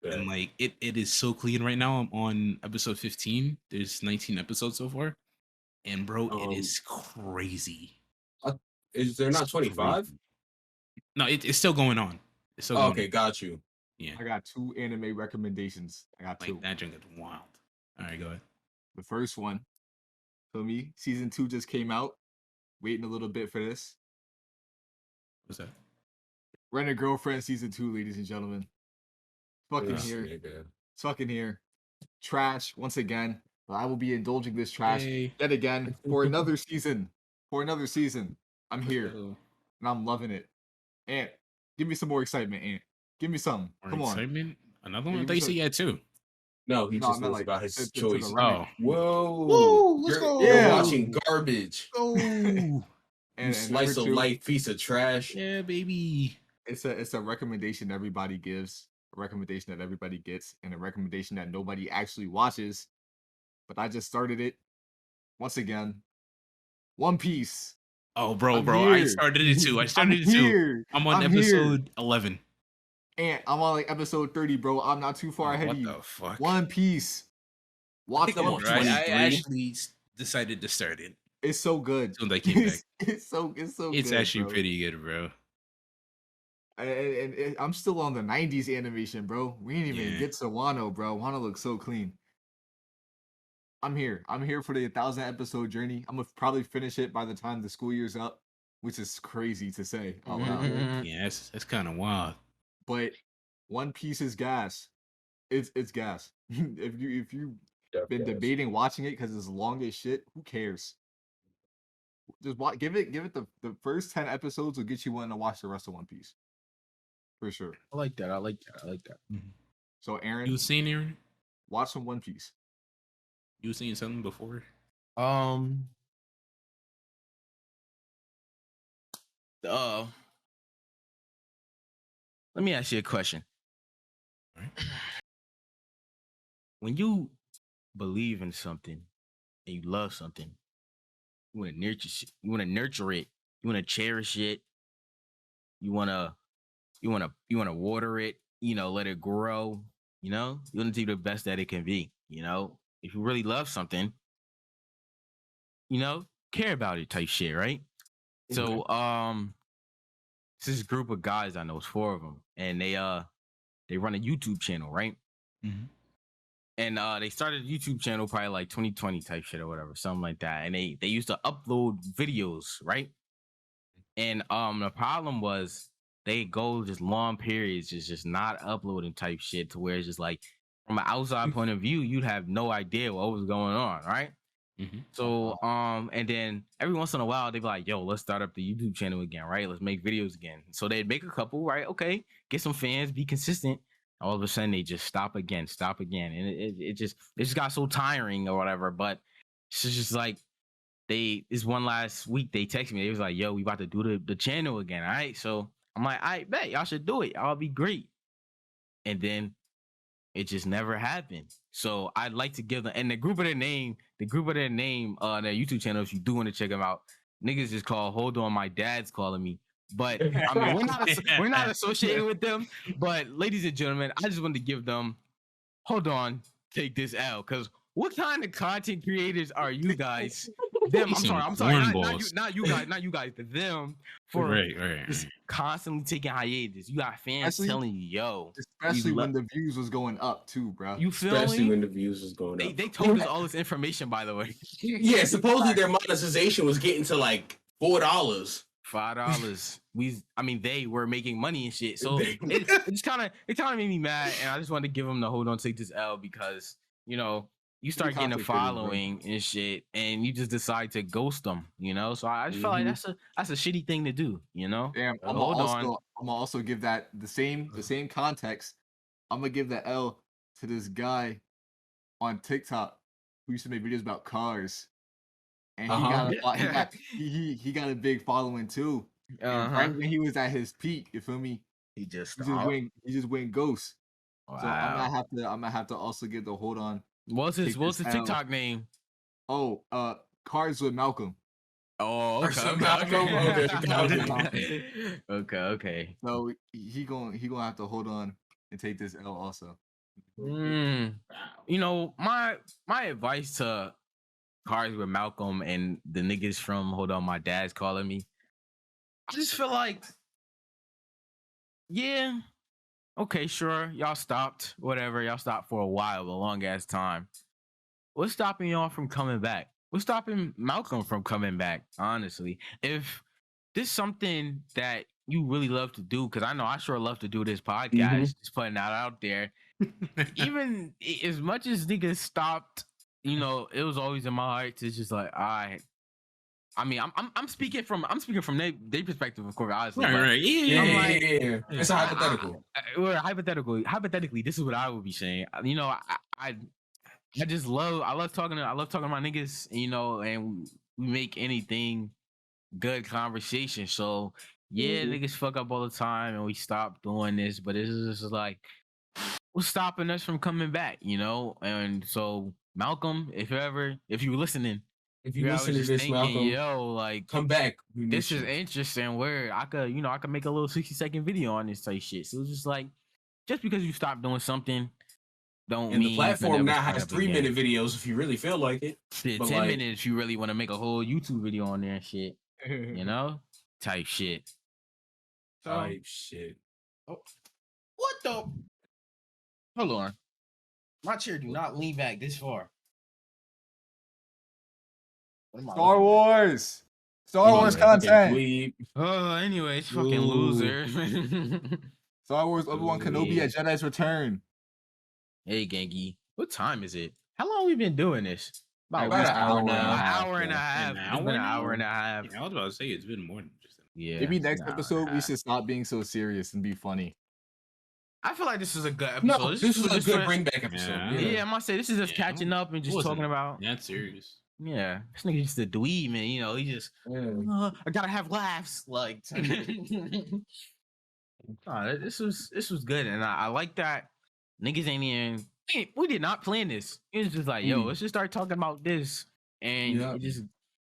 And Bet. like it is so clean right now. I'm on episode 15. There's 19 episodes so far. And bro, it Um, is crazy. is there It's not 25? crazy. No, it's still going on. It's still Oh, going okay, on. got you. Yeah. I got 2 anime recommendations. I got 2. Like that junk is wild. All right, go ahead. The first one, for me, season 2 just came out. Waiting a little bit for this. What's that? Rent a Girlfriend season 2, ladies and gentlemen. Fucking This here. nigga. It's fucking here. Trash once again. But I will be indulging this trash Yay. yet again for another season. For another season. I'm here. Oh, And I'm loving it. Ant, give me some more excitement, Ant. Give me some. more Come on. excitement. Another Yeah, one. I give thought me you said some. you had two. No, he No, I just meant knows like about his to the choice. remnant. Oh. Whoa. Woo, let's go. You're Yeah. watching garbage. Go. You And slice number of 2, life piece of trash. Yeah, baby. it's a recommendation everybody gives, a recommendation that everybody gets, and a recommendation that nobody actually watches. But I just started it once again. One Piece. Oh, bro, I'm I here. started it too. I'm here. I'm on I'm here. episode 11. And I'm on like episode 30, bro. I'm not too far Oh, ahead what of you. the fuck? One Piece. I Watch think I'm One on Bro, I 23. actually decided to start it It's so good. as soon as I came back. It's so It's good, actually bro. pretty good, bro. And I'm still on the 90s animation, bro. We ain't even Yeah. get to Wano, bro. Wano looks so clean. I'm here. I'm here for the 1,000 episode journey. I'm gonna probably finish it by the time the school year's up, which is crazy to say out loud. Mm-hmm. Yeah, that's kind of wild. But One Piece is gas. It's gas. if you've been debating watching it because it's long as shit, who cares? Just give it the first 10 episodes will get you wanting to watch the rest of One Piece. For sure. I like that. I like that. So Aaron, You was saying, Aaron? watch some One Piece. You was saying something before? Um. Let me ask you a question. Right. When you believe in something and you love something, You want to nurture shit. You want to nurture it. You want to cherish it. You want to water it. Let it grow. You want to do the best that it can be. If you really love something, care about it type shit, right? Okay. So it's this group of guys I know, it's 4 of them, and they run a YouTube channel, right? Mm-hmm. And they started a YouTube channel probably like 2020 type shit or whatever, something like that. And they used to upload videos, right? And the problem was they go just long periods, just not uploading type shit, to where it's just like from an outside point of view, you'd have no idea what was going on, right? Mm-hmm. So and then every once in a while they'd be like, yo, let's start up the YouTube channel again, right? Let's make videos again. So they'd make a couple, right? Okay, get some fans, be consistent. All of a sudden they just stop again, and it just got so tiring or whatever. But it's just like this one last week they texted me. They was like, yo, we about to do the channel again, all right? So I'm like, I bet y'all should do it. I'll be great. And then it just never happened. So I'd like to give them, and the group of their name, their YouTube channel, if you do want to check them out, niggas is called Hold On, My Dad's Calling Me. But I mean, we're not associated with them. But ladies and gentlemen, I just wanted to give them, hold on, take this L, because what kind of content creators are you guys? Them, I'm sorry, not you guys, but them, for right. just constantly taking hiatus. You got fans telling you, yo, especially when the views was going up too, bro. You feel especially me? when the views was going up. They told us all this information, by the way. Yeah, supposedly their monetization was getting to like $4. $5. They were making money and shit. So it kind of made me mad, and I just wanted to give them the hold on, take this L, because you start getting a following and shit, and you just decide to ghost them. So I just felt like that's a shitty thing to do. Damn, I'm gonna also give that the same context. I'm gonna give the L to this guy on TikTok who used to make videos about cars. And he got a big following too. And right when he was at his peak, you feel me? He just went ghost. Wow. So I'm gonna have to also get the hold on. What's his TikTok name? Oh, Cars with Malcolm. Oh, okay. So he gonna have to hold on and take this L also. My advice to Cars with Malcolm and the niggas from Hold On, My Dad's Calling Me, I just feel like, yeah, okay, sure, y'all stopped, whatever, y'all stopped for a while, a long ass time. What's stopping y'all from coming back? What's stopping Malcolm from coming back? Honestly, if this is something that you really love to do, because I know I sure love to do this podcast, just putting that out there. Even as much as niggas stopped, it was always in my heart to just like, I'm speaking from their perspective, of course, honestly. Right. Yeah. It's a hypothetical. Hypothetically, this is what I would be saying. I love talking to my niggas, and we make anything good conversation. So yeah, niggas fuck up all the time, and we stop doing this, but it's just like, what's stopping us from coming back, And so Malcolm, if you're listening, if you listen to this, Malcolm, yo, like, come back. This is interesting. Where I could make a little 60-second video on this type shit. So it's just like, just because you stop doing something, don't mean the platform now has 3-minute videos if you really feel like it. 10 minutes if you really want to make a whole YouTube video on there and shit. Type shit. Type shit. Oh, what the? Hold on. My chair do not lean back this far. Star Wars content. Anyways, fucking loser. Star Wars Obi-Wan Kenobi at Jedi's Return. Hey, Genki. What time is it? How long we been doing this? About an hour now. An hour and a half. It's been an hour and a half. Yeah, I was about to say it's been more than just maybe next episode we should stop being so serious and be funny. I feel like this is a good episode. No, this is a good bring back episode. Yeah, I must say this is just catching up and just talking about. That's serious. Yeah, this nigga just a dweeb, man. He just I gotta have laughs. Like, this was good, and I like that. Niggas ain't even. We did not plan this. It was just like, yo, let's just start talking about this, and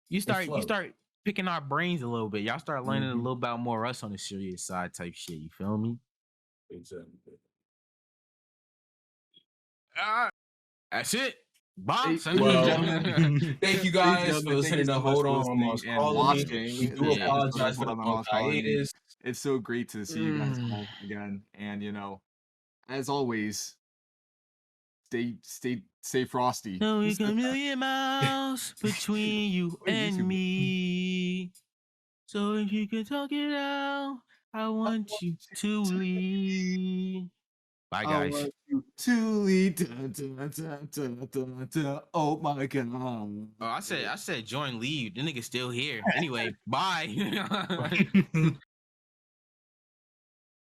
you start picking our brains a little bit. Y'all start learning a Mhm. little about more us on the serious side type shit. You feel me? Exactly. That's it. Bye. Ladies Son. and Well, gentlemen, thank you ladies and guys gentlemen, for thank listening you to so much Hold for On listening Almost and Calling Me. watching We do this Yeah. episode apologize of for Hold the On long Almost Calling Me. hiatus. It's so great to see you guys all again. And as always, stay frosty. No, Who we said a that? million miles between you What and YouTube? me. So if you can talk it out, I want you to leave. Bye, I guys. want you to lead. Oh my god. Oh, I said join leave. The nigga's still here. Anyway, bye.